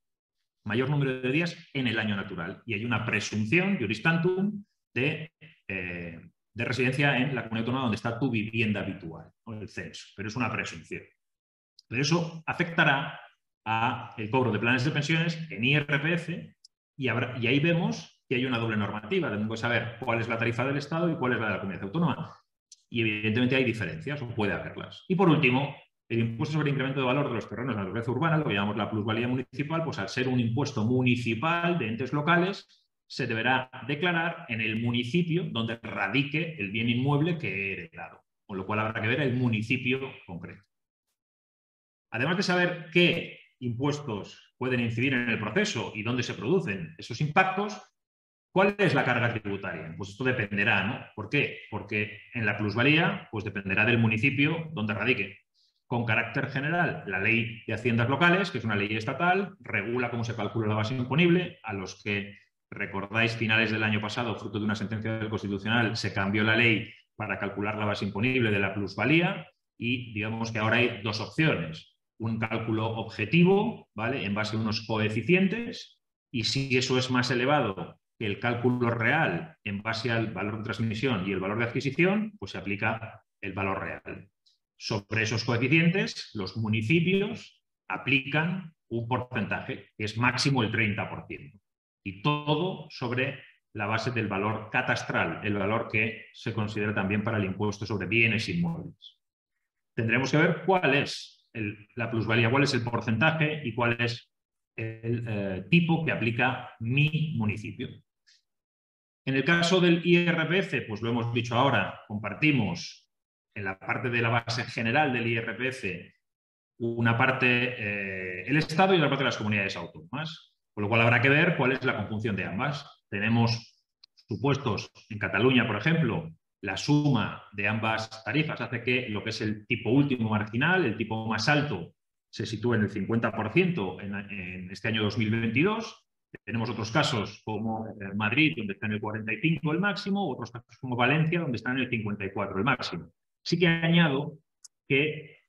Mayor número de días en el año natural. Y hay una presunción, juris tantum, de residencia en la comunidad autónoma donde está tu vivienda habitual, o el censo. Pero es una presunción. Pero eso afectará al cobro de planes de pensiones en IRPF y ahí vemos que hay una doble normativa. Tenemos que saber cuál es la tarifa del Estado y cuál es la de la comunidad autónoma. Y evidentemente hay diferencias, o puede haberlas. Y por último, el impuesto sobre incremento de valor de los terrenos de naturaleza urbana, lo que llamamos la plusvalía municipal, pues al ser un impuesto municipal de entes locales, se deberá declarar en el municipio donde radique el bien inmueble que he heredado. Con lo cual habrá que ver el municipio concreto. Además de saber qué impuestos pueden incidir en el proceso y dónde se producen esos impactos, ¿cuál es la carga tributaria? Pues esto dependerá, ¿no? ¿Por qué? Porque en la plusvalía pues dependerá del municipio donde radique. Con carácter general, la Ley de Haciendas Locales, que es una ley estatal, regula cómo se calcula la base imponible. A los que recordáis, finales del año pasado, fruto de una sentencia del Constitucional, se cambió la ley para calcular la base imponible de la plusvalía y digamos que ahora hay dos opciones. Un cálculo objetivo, ¿vale?, en base a unos coeficientes, y si eso es más elevado que el cálculo real en base al valor de transmisión y el valor de adquisición, pues se aplica el valor real. Sobre esos coeficientes, los municipios aplican un porcentaje, que es máximo el 30%. Y todo sobre la base del valor catastral, el valor que se considera también para el impuesto sobre bienes inmuebles. Tendremos que ver cuál es la plusvalía, cuál es el porcentaje y cuál es el tipo que aplica mi municipio. En el caso del IRPF, pues lo hemos dicho ahora, compartimos en la parte de la base general del IRPF una parte el Estado y otra parte las comunidades autónomas, con lo cual habrá que ver cuál es la conjunción de ambas. Tenemos supuestos en Cataluña, por ejemplo, la suma de ambas tarifas hace que lo que es el tipo último marginal, el tipo más alto, se sitúe en el 50% en este año 2022. Tenemos otros casos como Madrid, donde está en el 45% el máximo, otros casos como Valencia, donde está en el 54% el máximo. Sí que añado que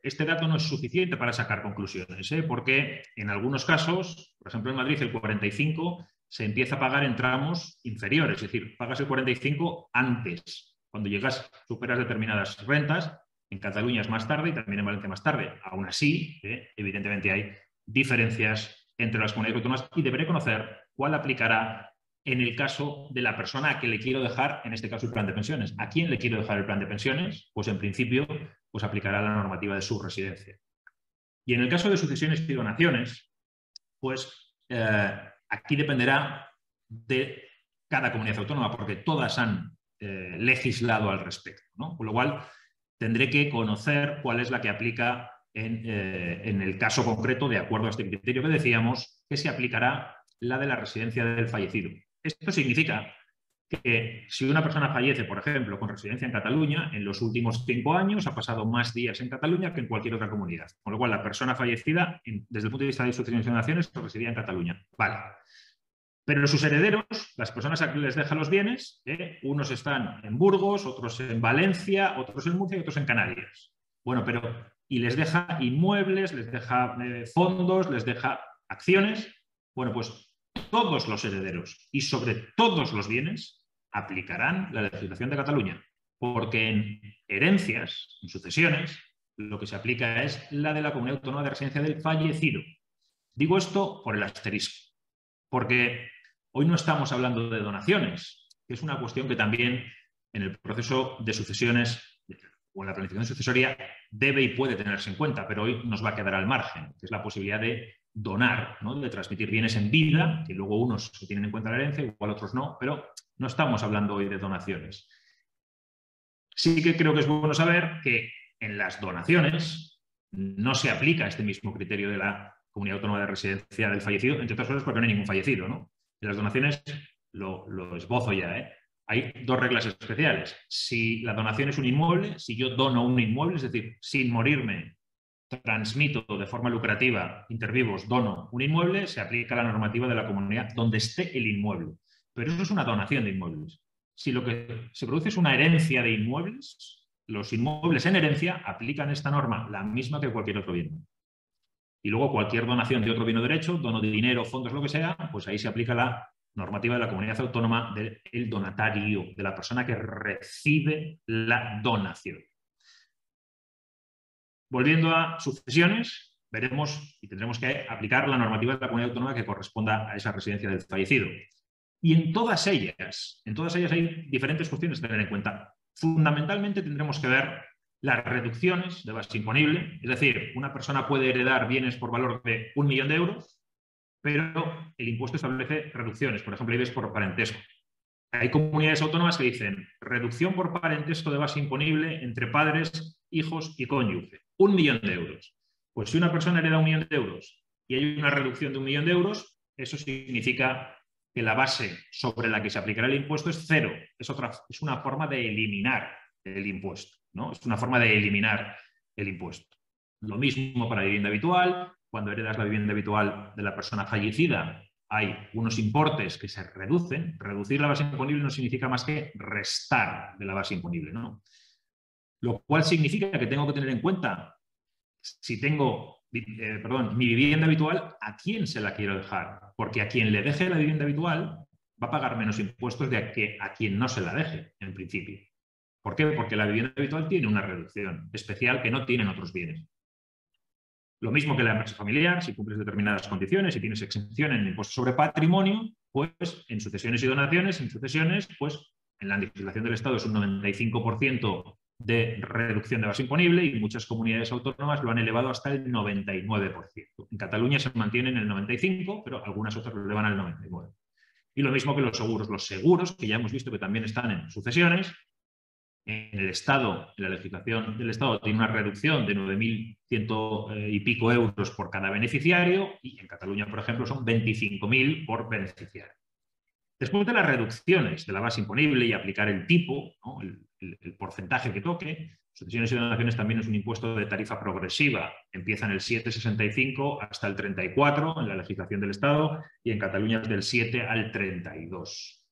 este dato no es suficiente para sacar conclusiones, porque en algunos casos, por ejemplo en Madrid el 45% se empieza a pagar en tramos inferiores, es decir, pagas el 45% antes. Cuando llegas, superas determinadas rentas, En Cataluña es más tarde y también en Valencia más tarde. Aún así, evidentemente hay diferencias entre las comunidades autónomas y deberé conocer cuál aplicará en el caso de la persona a que le quiero dejar, en este caso, el plan de pensiones. ¿A quién le quiero dejar el plan de pensiones? Pues en principio pues aplicará la normativa de su residencia. Y en el caso de sucesiones y donaciones, pues aquí dependerá de cada comunidad autónoma, porque todas han legislado al respecto, ¿no? Con lo cual, tendré que conocer cuál es la que aplica en el caso concreto, de acuerdo a este criterio que decíamos, que se aplicará la de la residencia del fallecido. Esto significa que si una persona fallece, por ejemplo, con residencia en Cataluña, en los últimos 5 años ha pasado más días en Cataluña que en cualquier otra comunidad. Con lo cual, la persona fallecida, desde el punto de vista de sucesiones y donaciones, residía en Cataluña. Vale. Pero sus herederos, las personas a que les deja los bienes, unos están en Burgos, otros en Valencia, otros en Murcia y otros en Canarias. Bueno, pero y les deja inmuebles, les deja fondos, les deja acciones. Bueno, pues todos los herederos y sobre todos los bienes aplicarán la legislación de Cataluña, porque en herencias, en sucesiones, lo que se aplica es la de la comunidad autónoma de residencia del fallecido. Digo esto por el asterisco, porque hoy no estamos hablando de donaciones, que es una cuestión que también en el proceso de sucesiones o en la planificación sucesoria debe y puede tenerse en cuenta, pero hoy nos va a quedar al margen, que es la posibilidad de donar, ¿no? De transmitir bienes en vida, que luego unos se tienen en cuenta la herencia, igual otros no, pero no estamos hablando hoy de donaciones. Sí que creo que es bueno saber que en las donaciones no se aplica este mismo criterio de la comunidad autónoma de residencia del fallecido, entre otras cosas porque no hay ningún fallecido, ¿no? En las donaciones, lo esbozo ya, hay 2 reglas especiales. Si la donación es un inmueble, si yo dono un inmueble, es decir, sin morirme, transmito de forma lucrativa, inter vivos, dono un inmueble, se aplica la normativa de la comunidad donde esté el inmueble. Pero eso es una donación de inmuebles. Si lo que se produce es una herencia de inmuebles, los inmuebles en herencia aplican esta norma, la misma que cualquier otro bien. Y luego cualquier donación de otro bien o derecho, dono de dinero, fondos, lo que sea, pues ahí se aplica la normativa de la comunidad autónoma del donatario, de la persona que recibe la donación. Volviendo a sucesiones, veremos y tendremos que aplicar la normativa de la comunidad autónoma que corresponda a esa residencia del fallecido. Y en todas ellas hay diferentes cuestiones a tener en cuenta. Fundamentalmente tendremos que ver las reducciones de base imponible, es decir, una persona puede heredar bienes por valor de 1 millón de euros, pero el impuesto establece reducciones, por ejemplo, IBEX por parentesco. Hay comunidades autónomas que dicen reducción por parentesco de base imponible entre padres, hijos y cónyuge, 1 millón de euros. Pues si una persona hereda 1 millón de euros y hay una reducción de 1 millón de euros, eso significa que la base sobre la que se aplicará el impuesto es 0. Es una forma de eliminar el impuesto, ¿no? Es una forma de eliminar el impuesto. Lo mismo para la vivienda habitual. Cuando heredas la vivienda habitual de la persona fallecida, hay unos importes que se reducen. Reducir la base imponible no significa más que restar de la base imponible, ¿no? Lo cual significa que tengo que tener en cuenta, si tengo mi vivienda habitual, ¿a quién se la quiero dejar? Porque a quien le deje la vivienda habitual va a pagar menos impuestos de que a quien no se la deje, en principio. ¿Por qué? Porque la vivienda habitual tiene una reducción especial que no tienen otros bienes. Lo mismo que la empresa familiar, si cumples determinadas condiciones, si tienes exención en el impuesto sobre patrimonio, pues en sucesiones y donaciones, pues en la legislación del Estado es un 95% de reducción de base imponible y muchas comunidades autónomas lo han elevado hasta el 99%. En Cataluña se mantiene en el 95%, pero algunas otras lo elevan al 99%. Y lo mismo que los seguros. Los seguros, que ya hemos visto que también están en sucesiones, en el Estado, en la legislación del Estado, tiene una reducción de 9.100 y pico euros por cada beneficiario y en Cataluña, por ejemplo, son 25.000 por beneficiario. Después de las reducciones de la base imponible y aplicar el tipo, ¿no? el porcentaje que toque, sucesiones y donaciones también es un impuesto de tarifa progresiva. Empieza en el 7,65 hasta el 34 en la legislación del Estado y en Cataluña es del 7 al 32.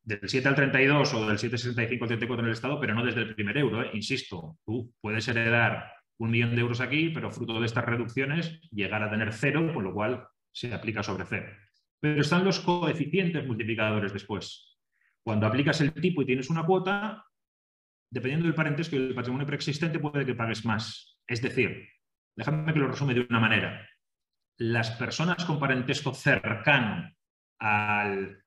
Del 7 al 32 o del 7,65 al 34 en el Estado, pero no desde el primer euro. Insisto, tú puedes heredar 1 millón de euros aquí, pero fruto de estas reducciones llegar a tener 0, con lo cual se aplica sobre 0. Pero están los coeficientes multiplicadores después. Cuando aplicas el tipo y tienes una cuota, dependiendo del parentesco y del patrimonio preexistente, puede que pagues más. Es decir, déjame que lo resume de una manera. Las personas con parentesco cercano al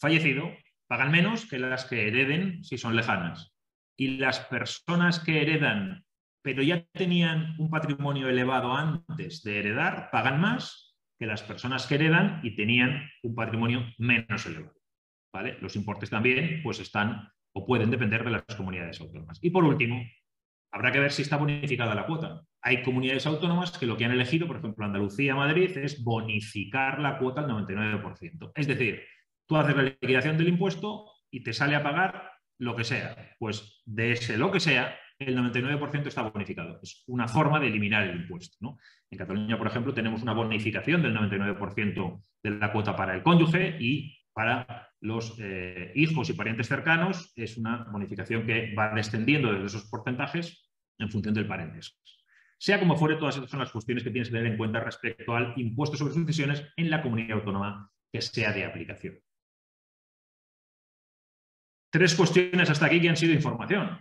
fallecido pagan menos que las que hereden si son lejanas. Y las personas que heredan, pero ya tenían un patrimonio elevado antes de heredar, pagan más que las personas que heredan y tenían un patrimonio menos elevado. ¿Vale? Los importes también pues están o pueden depender de las comunidades autónomas. Y por último, habrá que ver si está bonificada la cuota. Hay comunidades autónomas que lo que han elegido, por ejemplo, Andalucía, Madrid, es bonificar la cuota al 99%. Es decir, tú haces la liquidación del impuesto y te sale a pagar lo que sea. Pues de ese lo que sea, el 99% está bonificado. Es una forma de eliminar el impuesto, ¿no? En Cataluña, por ejemplo, tenemos una bonificación del 99% de la cuota para el cónyuge y para los hijos y parientes cercanos es una bonificación que va descendiendo desde esos porcentajes en función del parentesco. Sea como fuere, todas esas son las cuestiones que tienes que tener en cuenta respecto al impuesto sobre sucesiones en la comunidad autónoma que sea de aplicación. 3 cuestiones hasta aquí que han sido información.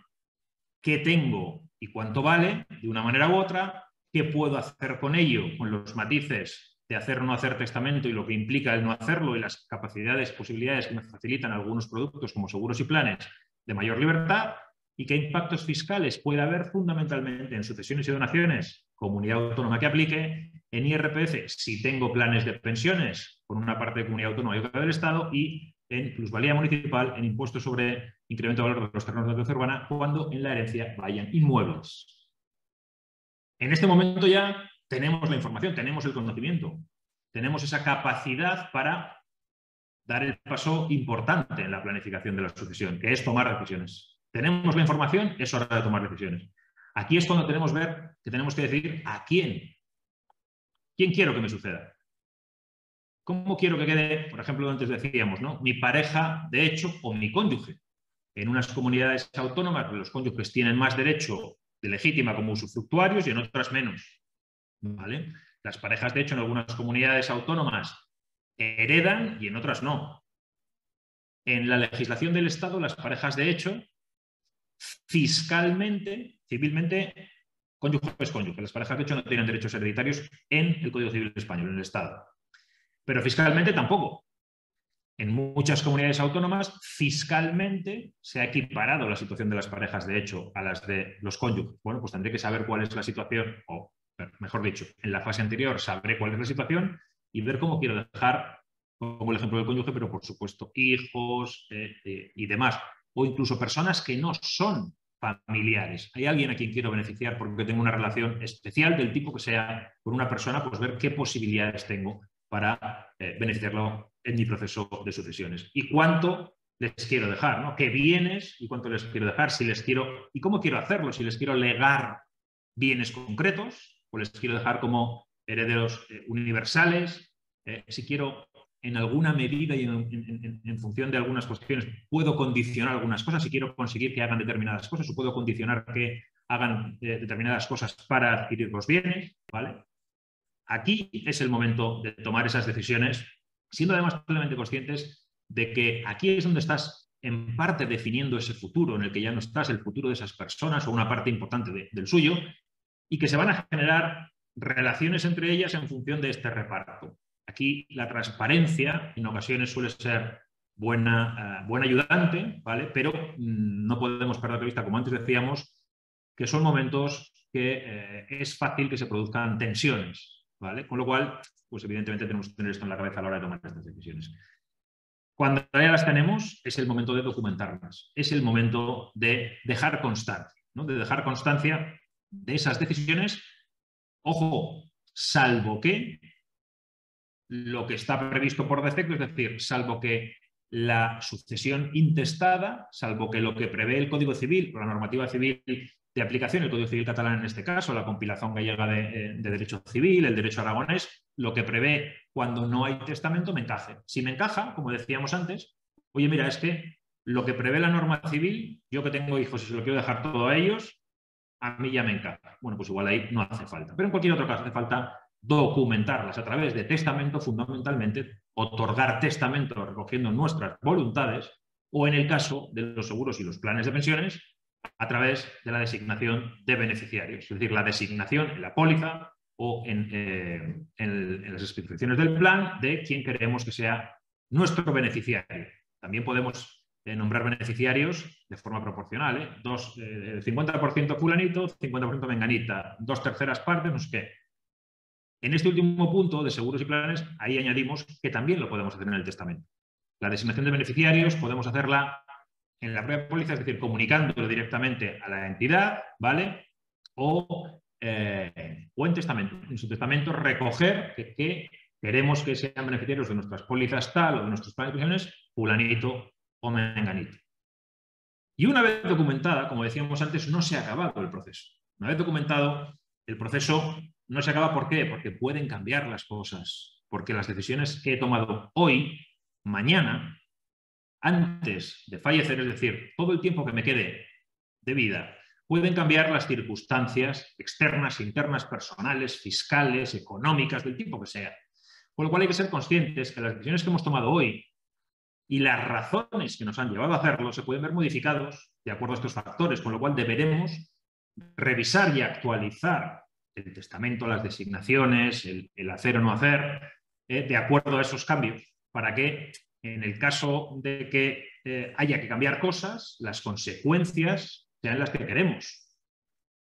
¿Qué tengo y cuánto vale de una manera u otra? ¿Qué puedo hacer con ello? Con los matices de hacer o no hacer testamento y lo que implica el no hacerlo y las capacidades, posibilidades que me facilitan algunos productos como seguros y planes de mayor libertad. ¿Y qué impactos fiscales puede haber fundamentalmente en sucesiones y donaciones? Comunidad autónoma que aplique, en IRPF si tengo planes de pensiones con una parte de comunidad autónoma y otra del Estado, y en plusvalía municipal, en impuestos sobre incremento de valor de los terrenos de naturaleza urbana cuando en la herencia vayan inmuebles. En este momento ya tenemos la información, tenemos el conocimiento, tenemos esa capacidad para dar el paso importante en la planificación de la sucesión, que es tomar decisiones. Tenemos la información, es hora de tomar decisiones. Aquí es cuando tenemos que tenemos que decidir a quién. ¿Quién quiero que me suceda? ¿Cómo quiero que quede, por ejemplo, antes decíamos, ¿no?, mi pareja de hecho o mi cónyuge? En unas comunidades autónomas los cónyuges tienen más derecho de legítima como usufructuarios y en otras menos. ¿Vale? Las parejas de hecho en algunas comunidades autónomas heredan y en otras no. En la legislación del Estado, las parejas de hecho, fiscalmente, civilmente, cónyuge es cónyuge. Las parejas de hecho no tienen derechos hereditarios en el Código Civil Español, en el Estado. Pero fiscalmente tampoco. En muchas comunidades autónomas, fiscalmente se ha equiparado la situación de las parejas de hecho a las de los cónyuges. Bueno, pues tendré que saber cuál es la situación, o mejor dicho, en la fase anterior sabré cuál es la situación y ver cómo quiero dejar, como el ejemplo del cónyuge, pero por supuesto hijos y demás. O incluso personas que no son familiares. Hay alguien a quien quiero beneficiar porque tengo una relación especial del tipo que sea con una persona, pues ver qué posibilidades tengo para beneficiarlo en mi proceso de sucesiones. ¿Y cuánto les quiero dejar? ¿No? ¿Qué bienes y cuánto les quiero dejar? Si les quiero, ¿y cómo quiero hacerlo? Si les quiero legar bienes concretos o les quiero dejar como herederos universales. Si quiero, en alguna medida y en función de algunas cuestiones, puedo condicionar algunas cosas. Si quiero conseguir que hagan determinadas cosas o puedo condicionar que hagan determinadas cosas para adquirir los bienes, ¿vale? Aquí es el momento de tomar esas decisiones, siendo además plenamente conscientes de que aquí es donde estás en parte definiendo ese futuro, en el que ya no estás el futuro de esas personas o una parte importante del suyo, y que se van a generar relaciones entre ellas en función de este reparto. Aquí la transparencia en ocasiones suele ser buena ayudante, ¿vale? Pero no podemos perder de vista, como antes decíamos, que son momentos que es fácil que se produzcan tensiones, ¿vale? Con lo cual, pues evidentemente tenemos que tener esto en la cabeza a la hora de tomar estas decisiones. Cuando ya las tenemos, es el momento de documentarlas, es el momento de dejar constancia, ¿no? De dejar constancia de esas decisiones, ojo, salvo que lo que está previsto por defecto, es decir, salvo que la sucesión intestada, salvo que lo que prevé el Código Civil o la normativa civil de aplicación, el Código Civil catalán en este caso, la compilación gallega de derecho civil, el derecho aragonés, lo que prevé cuando no hay testamento me encaje. Si me encaja, como decíamos antes, oye, mira, es que lo que prevé la norma civil, yo que tengo hijos y se lo quiero dejar todo a ellos, a mí ya me encaja. Bueno, pues igual ahí no hace falta. Pero en cualquier otro caso hace falta documentarlas a través de testamento, fundamentalmente, otorgar testamento recogiendo nuestras voluntades, o en el caso de los seguros y los planes de pensiones, a través de la designación de beneficiarios, es decir, la designación en la póliza o en las especificaciones del plan de quién queremos que sea nuestro beneficiario. También podemos nombrar beneficiarios de forma proporcional, 50% fulanito, 50% menganita, 2/3 partes, no sé qué. En este último punto de seguros y planes, ahí añadimos que también lo podemos hacer en el testamento. La designación de beneficiarios podemos hacerla en la propia póliza, es decir, comunicándolo directamente a la entidad, ¿vale? O en testamento. En su testamento recoger que queremos que sean beneficiarios de nuestras pólizas tal o de nuestros planes de pensiones, fulanito o menganito. Y una vez documentada, como decíamos antes, no se ha acabado el proceso. Una vez documentado, el proceso no se acaba. ¿Por qué? Porque pueden cambiar las cosas. Porque las decisiones que he tomado hoy, mañana, antes de fallecer, es decir, todo el tiempo que me quede de vida, pueden cambiar las circunstancias externas, internas, personales, fiscales, económicas, del tipo que sea. Con lo cual hay que ser conscientes que las decisiones que hemos tomado hoy y las razones que nos han llevado a hacerlo se pueden ver modificados de acuerdo a estos factores, con lo cual deberemos revisar y actualizar el testamento, las designaciones, el hacer o no hacer, de acuerdo a esos cambios, para que en el caso de que haya que cambiar cosas, las consecuencias sean las que queremos.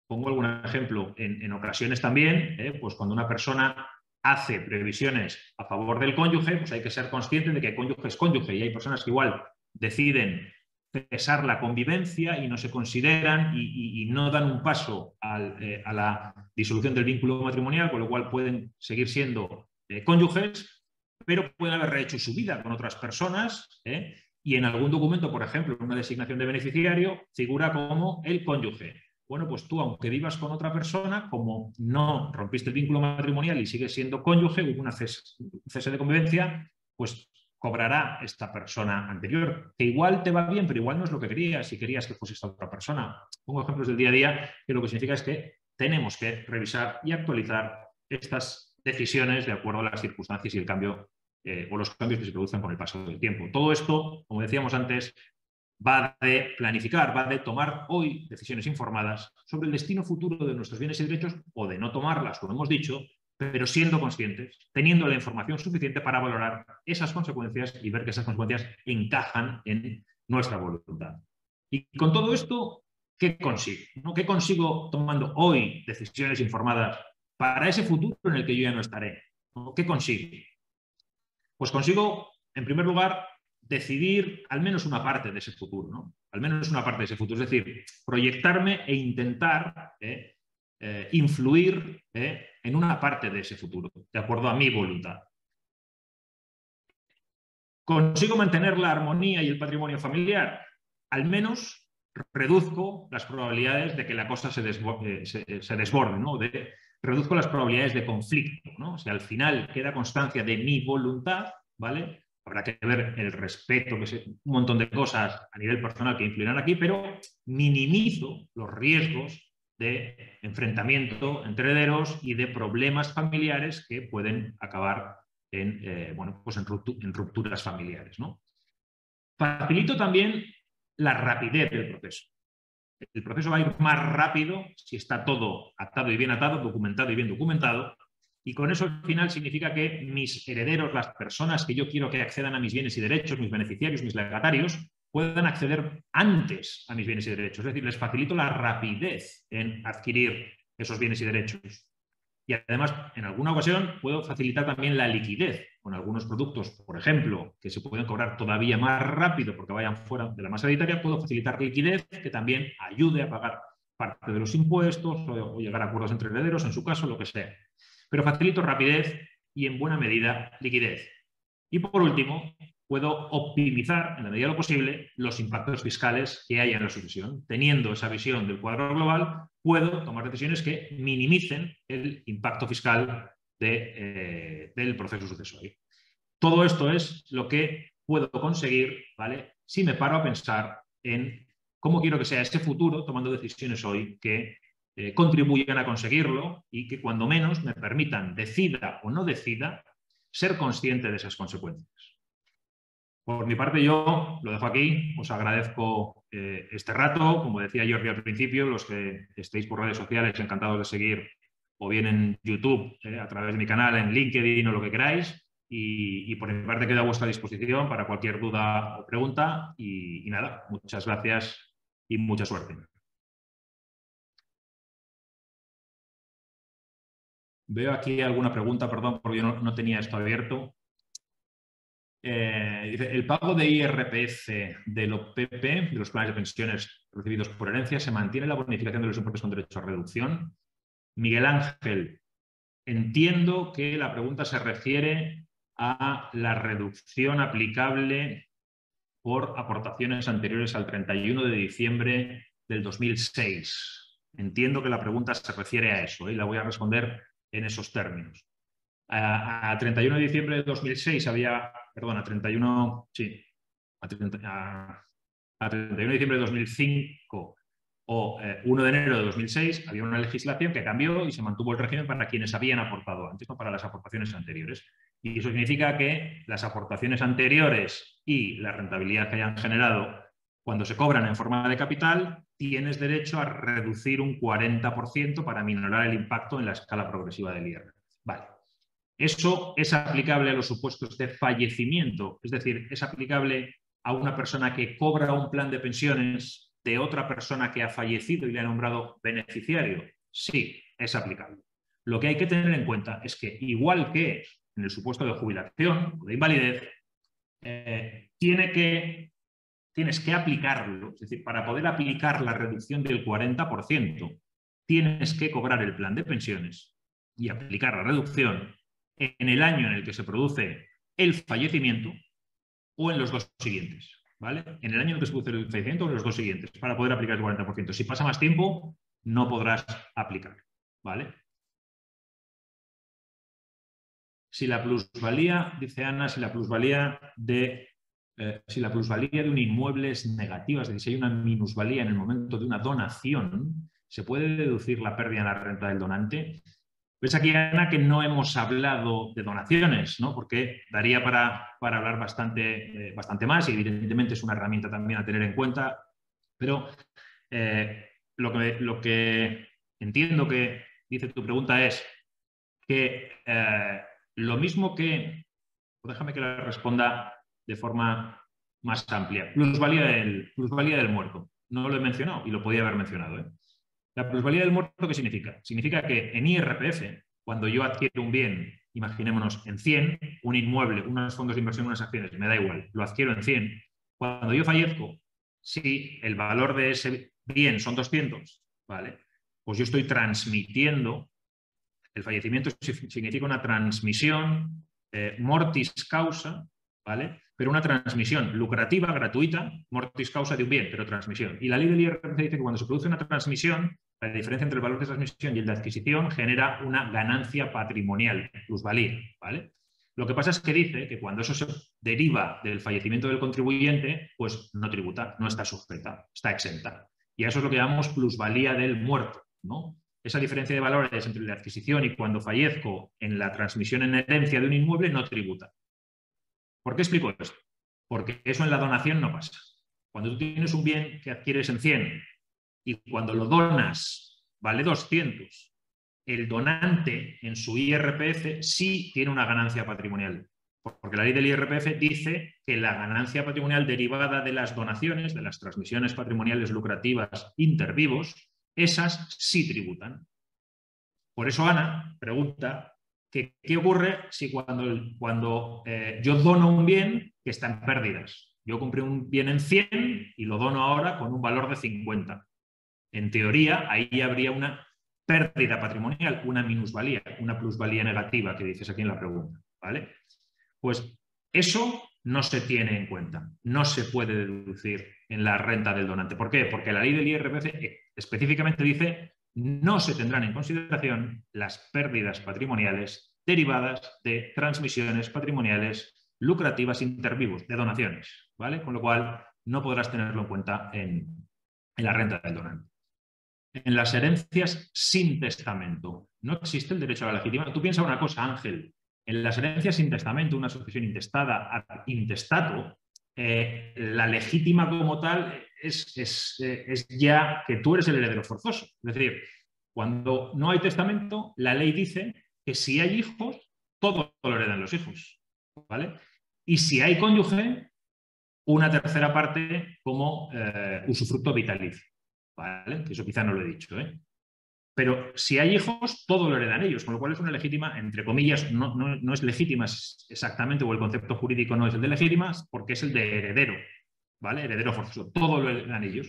Pongo algún ejemplo. En ocasiones también, pues cuando una persona hace previsiones a favor del cónyuge, pues hay que ser consciente de que cónyuge es cónyuge y hay personas que igual deciden cesar la convivencia y no se consideran y no dan un paso a la disolución del vínculo matrimonial, con lo cual pueden seguir siendo cónyuges, pero pueden haber rehecho su vida con otras personas y en algún documento, por ejemplo, en una designación de beneficiario, figura como el cónyuge. Bueno, pues tú, aunque vivas con otra persona, como no rompiste el vínculo matrimonial y sigues siendo cónyuge, hubo un cese de convivencia, pues cobrará esta persona anterior, que igual te va bien, pero igual no es lo que querías, si querías que fuese esta otra persona. Pongo ejemplos del día a día, que lo que significa es que tenemos que revisar y actualizar estas decisiones de acuerdo a las circunstancias y el cambio o los cambios que se producen con el paso del tiempo. Todo esto, como decíamos antes, va de planificar, va de tomar hoy decisiones informadas sobre el destino futuro de nuestros bienes y derechos o de no tomarlas, como hemos dicho, pero siendo conscientes, teniendo la información suficiente para valorar esas consecuencias y ver que esas consecuencias encajan en nuestra voluntad. Y con todo esto, ¿qué consigo? ¿No? ¿Qué consigo tomando hoy decisiones informadas para ese futuro en el que yo ya no estaré? ¿No? ¿Qué consigo? Pues consigo, en primer lugar, decidir al menos una parte de ese futuro, ¿no? Al menos una parte de ese futuro, es decir, proyectarme e intentar influir en una parte de ese futuro, de acuerdo a mi voluntad. ¿Consigo mantener la armonía y el patrimonio familiar? Al menos reduzco las probabilidades de que la cosa se desborde, ¿no? Reduzco las probabilidades de conflicto, ¿no? O sea, al final queda constancia de mi voluntad, ¿vale? Habrá que ver el respeto, que es un montón de cosas a nivel personal que influirán aquí, pero minimizo los riesgos de enfrentamiento entre herederos y de problemas familiares que pueden acabar en rupturas familiares, ¿no? Facilito también la rapidez del proceso. El proceso va a ir más rápido si está todo atado y bien atado, documentado y bien documentado, y con eso al final significa que mis herederos, las personas que yo quiero que accedan a mis bienes y derechos, mis beneficiarios, mis legatarios, puedan acceder antes a mis bienes y derechos. Es decir, les facilito la rapidez en adquirir esos bienes y derechos. Y además, en alguna ocasión, puedo facilitar también la liquidez con algunos productos, por ejemplo, que se pueden cobrar todavía más rápido porque vayan fuera de la masa hereditaria. Puedo facilitar liquidez que también ayude a pagar parte de los impuestos o llegar a acuerdos entre herederos, en su caso, lo que sea. Pero facilito rapidez y, en buena medida, liquidez. Y, por último, puedo optimizar, en la medida de lo posible, los impactos fiscales que haya en la sucesión. Teniendo esa visión del cuadro global, puedo tomar decisiones que minimicen el impacto fiscal del proceso sucesorio. Todo esto es lo que puedo conseguir, ¿vale?, si me paro a pensar en cómo quiero que sea ese futuro, tomando decisiones hoy que contribuyan a conseguirlo y que cuando menos me permitan, decida o no decida, ser consciente de esas consecuencias. Por mi parte, yo lo dejo aquí. Os agradezco este rato. Como decía Jordi al principio, los que estéis por redes sociales, encantados de seguir, o bien en YouTube, a través de mi canal, en LinkedIn o lo que queráis. Y por mi parte quedo a vuestra disposición para cualquier duda o pregunta. Y nada, muchas gracias y mucha suerte. Veo aquí alguna pregunta, perdón, porque yo no tenía esto abierto. Dice, ¿el pago de IRPF del OPP, de los planes de pensiones recibidos por herencia, se mantiene la bonificación de los importes con derecho a reducción? Miguel Ángel, entiendo que la pregunta se refiere a la reducción aplicable por aportaciones anteriores al 31 de diciembre del 2006. Entiendo que la pregunta se refiere a eso y la voy a responder en esos términos. A 31 de diciembre de 2006 había, perdón, a 31 de diciembre de 2005 o 1 de enero de 2006 había una legislación que cambió y se mantuvo el régimen para quienes habían aportado antes, no para las aportaciones anteriores. Y eso significa que las aportaciones anteriores y la rentabilidad que hayan generado cuando se cobran en forma de capital, tienes derecho a reducir un 40% para minorar el impacto en la escala progresiva del IRPF. Vale. Eso es aplicable a los supuestos de fallecimiento, es decir, es aplicable a una persona que cobra un plan de pensiones de otra persona que ha fallecido y le ha nombrado beneficiario. Sí, es aplicable. Lo que hay que tener en cuenta es que, igual que en el supuesto de jubilación o de invalidez, tienes que aplicarlo. Es decir, para poder aplicar la reducción del 40%, tienes que cobrar el plan de pensiones y aplicar la reducción en el año en el que se produce el fallecimiento o en los dos siguientes. ¿Vale? En el año en el que se produce el fallecimiento o en los dos siguientes, para poder aplicar el 40%. Si pasa más tiempo, no podrás aplicar. ¿Vale? Si la plusvalía, dice Ana, si la plusvalía de un inmueble es negativa, es decir, si hay una minusvalía en el momento de una donación, ¿se puede deducir la pérdida en la renta del donante? Ves aquí, Ana, que no hemos hablado de donaciones, ¿no? Porque daría para hablar bastante más y evidentemente es una herramienta también a tener en cuenta, pero lo que entiendo que dice tu pregunta es que lo mismo que, déjame que la responda de forma más amplia, plusvalía del muerto. No lo he mencionado y lo podía haber mencionado, ¿eh? La plusvalía del muerto, ¿qué significa? Significa que en IRPF, cuando yo adquiero un bien, imaginémonos en 100, un inmueble, unos fondos de inversión, unas acciones, me da igual, lo adquiero en 100. Cuando yo fallezco, si el valor de ese bien son 200, ¿vale? Pues yo estoy transmitiendo, el fallecimiento significa una transmisión mortis causa, ¿vale? Pero una transmisión lucrativa, gratuita, mortis causa de un bien, pero transmisión. Y la ley del IRPF dice que cuando se produce una transmisión, la diferencia entre el valor de transmisión y el de adquisición genera una ganancia patrimonial, plusvalía, ¿vale? Lo que pasa es que dice que cuando eso se deriva del fallecimiento del contribuyente, pues no tributa, no está sujeta, está exenta. Y a eso es lo que llamamos plusvalía del muerto, ¿no? Esa diferencia de valores entre la adquisición y cuando fallezco en la transmisión en herencia de un inmueble no tributa. ¿Por qué explico esto? Porque eso en la donación no pasa. Cuando tú tienes un bien que adquieres en 100 y cuando lo donas vale 200, el donante en su IRPF sí tiene una ganancia patrimonial. Porque la ley del IRPF dice que la ganancia patrimonial derivada de las donaciones, de las transmisiones patrimoniales lucrativas intervivos, esas sí tributan. Por eso Ana pregunta que qué ocurre si cuando yo dono un bien que está en pérdidas. Yo compré un bien en 100 y lo dono ahora con un valor de 50. En teoría, ahí habría una pérdida patrimonial, una minusvalía, una plusvalía negativa que dices aquí en la pregunta, ¿vale? Pues eso no se tiene en cuenta, no se puede deducir en la renta del donante. ¿Por qué? Porque la ley del IRPF específicamente dice no se tendrán en consideración las pérdidas patrimoniales derivadas de transmisiones patrimoniales lucrativas intervivos, de donaciones, ¿vale? Con lo cual no podrás tenerlo en cuenta en la renta del donante. En las herencias sin testamento no existe el derecho a la legitimación. Tú piensa una cosa, Ángel, en las herencias sin testamento, una sucesión intestada ad intestato, la legítima como tal es ya que tú eres el heredero forzoso. Es decir, cuando no hay testamento, la ley dice que si hay hijos, todo lo heredan los hijos, ¿vale? Y si hay cónyuge, una tercera parte como usufructo vitalicio, ¿vale? Que eso quizá no lo he dicho, ¿eh? Pero si hay hijos, todo lo heredan ellos, con lo cual es una legítima, entre comillas, no es legítima exactamente, o el concepto jurídico no es el de legítima, porque es el de heredero, ¿vale? Heredero forzoso, todo lo heredan ellos.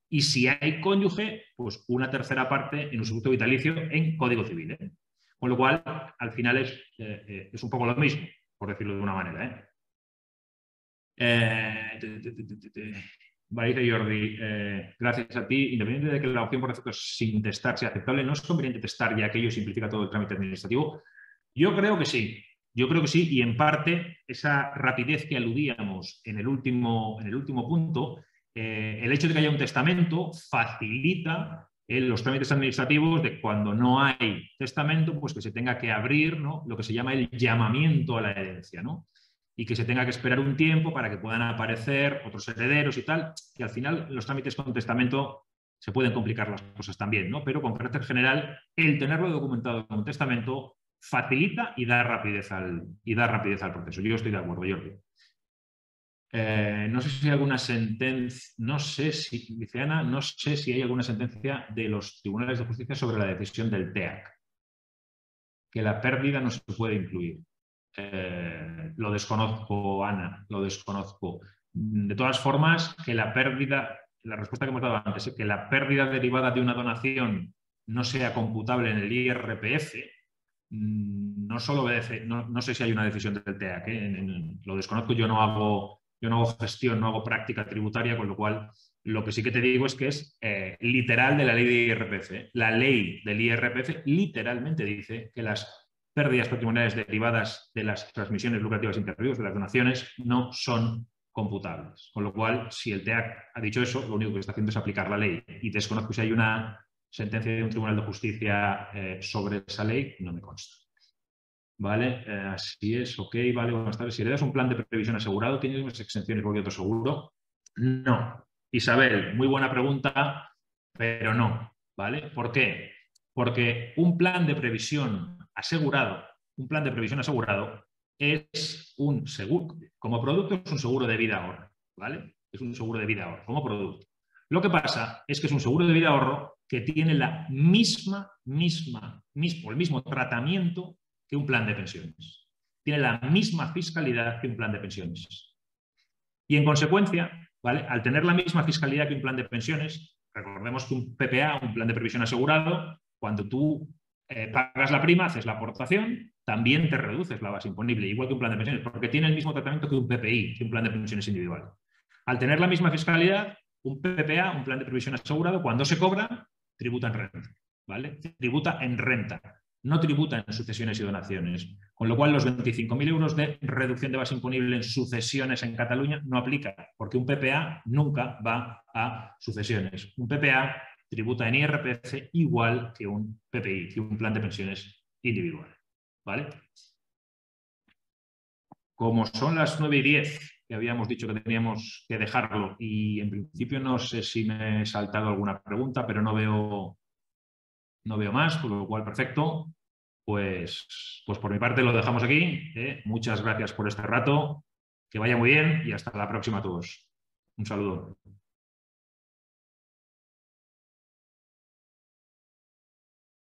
Y si hay cónyuge, pues una tercera parte en usufructo vitalicio en Código Civil, ¿eh? Con lo cual, al final es un poco lo mismo, por decirlo de una manera, Vale, dice Jordi, gracias a ti. Independiente de que la opción por defectos sin testar sea aceptable, ¿no es conveniente testar ya que ello simplifica todo el trámite administrativo? Yo creo que sí. Yo creo que sí, y en parte esa rapidez que aludíamos en el último punto, el hecho de que haya un testamento facilita los trámites administrativos de cuando no hay testamento, pues que se tenga que abrir, ¿no?, lo que se llama el llamamiento a la herencia, ¿no?, y que se tenga que esperar un tiempo para que puedan aparecer otros herederos y tal, y al final los trámites con testamento se pueden complicar las cosas también, ¿no? Pero con carácter general, el tenerlo documentado en un testamento facilita y da rapidez al proceso. Yo estoy de acuerdo, Jordi. No sé si hay alguna sentencia, dice Ana, no sé si hay alguna sentencia de los tribunales de justicia sobre la decisión del TEAC, que la pérdida no se puede incluir. Lo desconozco, Ana, lo desconozco. De todas formas, que la pérdida, la respuesta que hemos dado antes, que la pérdida derivada de una donación no sea computable en el IRPF, no solo obedece, no sé si hay una decisión del TEAC, lo desconozco, yo no hago gestión, no hago práctica tributaria, con lo cual lo que sí que te digo es que es literal de la ley de IRPF. La ley del IRPF literalmente dice que las pérdidas patrimoniales derivadas de las transmisiones lucrativas interrumpidas, de las donaciones, no son computables. Con lo cual, si el TEAC ha dicho eso, lo único que está haciendo es aplicar la ley. Y desconozco si hay una sentencia de un tribunal de justicia sobre esa ley, no me consta. Vale, así es, ok, vale, buenas tardes. Si heredas un plan de previsión asegurado, ¿tienes más exenciones por otro seguro? No. Isabel, muy buena pregunta, pero no, ¿vale? ¿Por qué? Porque un plan de previsión asegurado es un seguro, como producto es un seguro de vida ahorro, ¿vale? Es un seguro de vida ahorro como producto. Lo que pasa es que es un seguro de vida ahorro que tiene el mismo tratamiento que un plan de pensiones. Tiene la misma fiscalidad que un plan de pensiones. Y en consecuencia, ¿vale?, al tener la misma fiscalidad que un plan de pensiones, recordemos que un PPA, un plan de previsión asegurado, cuando tú pagas la prima, haces la aportación, también te reduces la base imponible, igual que un plan de pensiones, porque tiene el mismo tratamiento que un PPI, que un plan de pensiones individual. Al tener la misma fiscalidad, un PPA, un plan de previsión asegurado, cuando se cobra, tributa en renta, ¿vale? Tributa en renta, no tributa en sucesiones y donaciones. Con lo cual, los 25.000 euros de reducción de base imponible en sucesiones en Cataluña no aplica, porque un PPA nunca va a sucesiones. Un PPA tributa en IRPF igual que un PPI, que un plan de pensiones individual, ¿vale? Como son las 9:10, que habíamos dicho que teníamos que dejarlo, y en principio no sé si me he saltado alguna pregunta, pero no veo más, con lo cual perfecto. Pues por mi parte lo dejamos aquí. Muchas gracias por este rato. Que vaya muy bien y hasta la próxima a todos. Un saludo.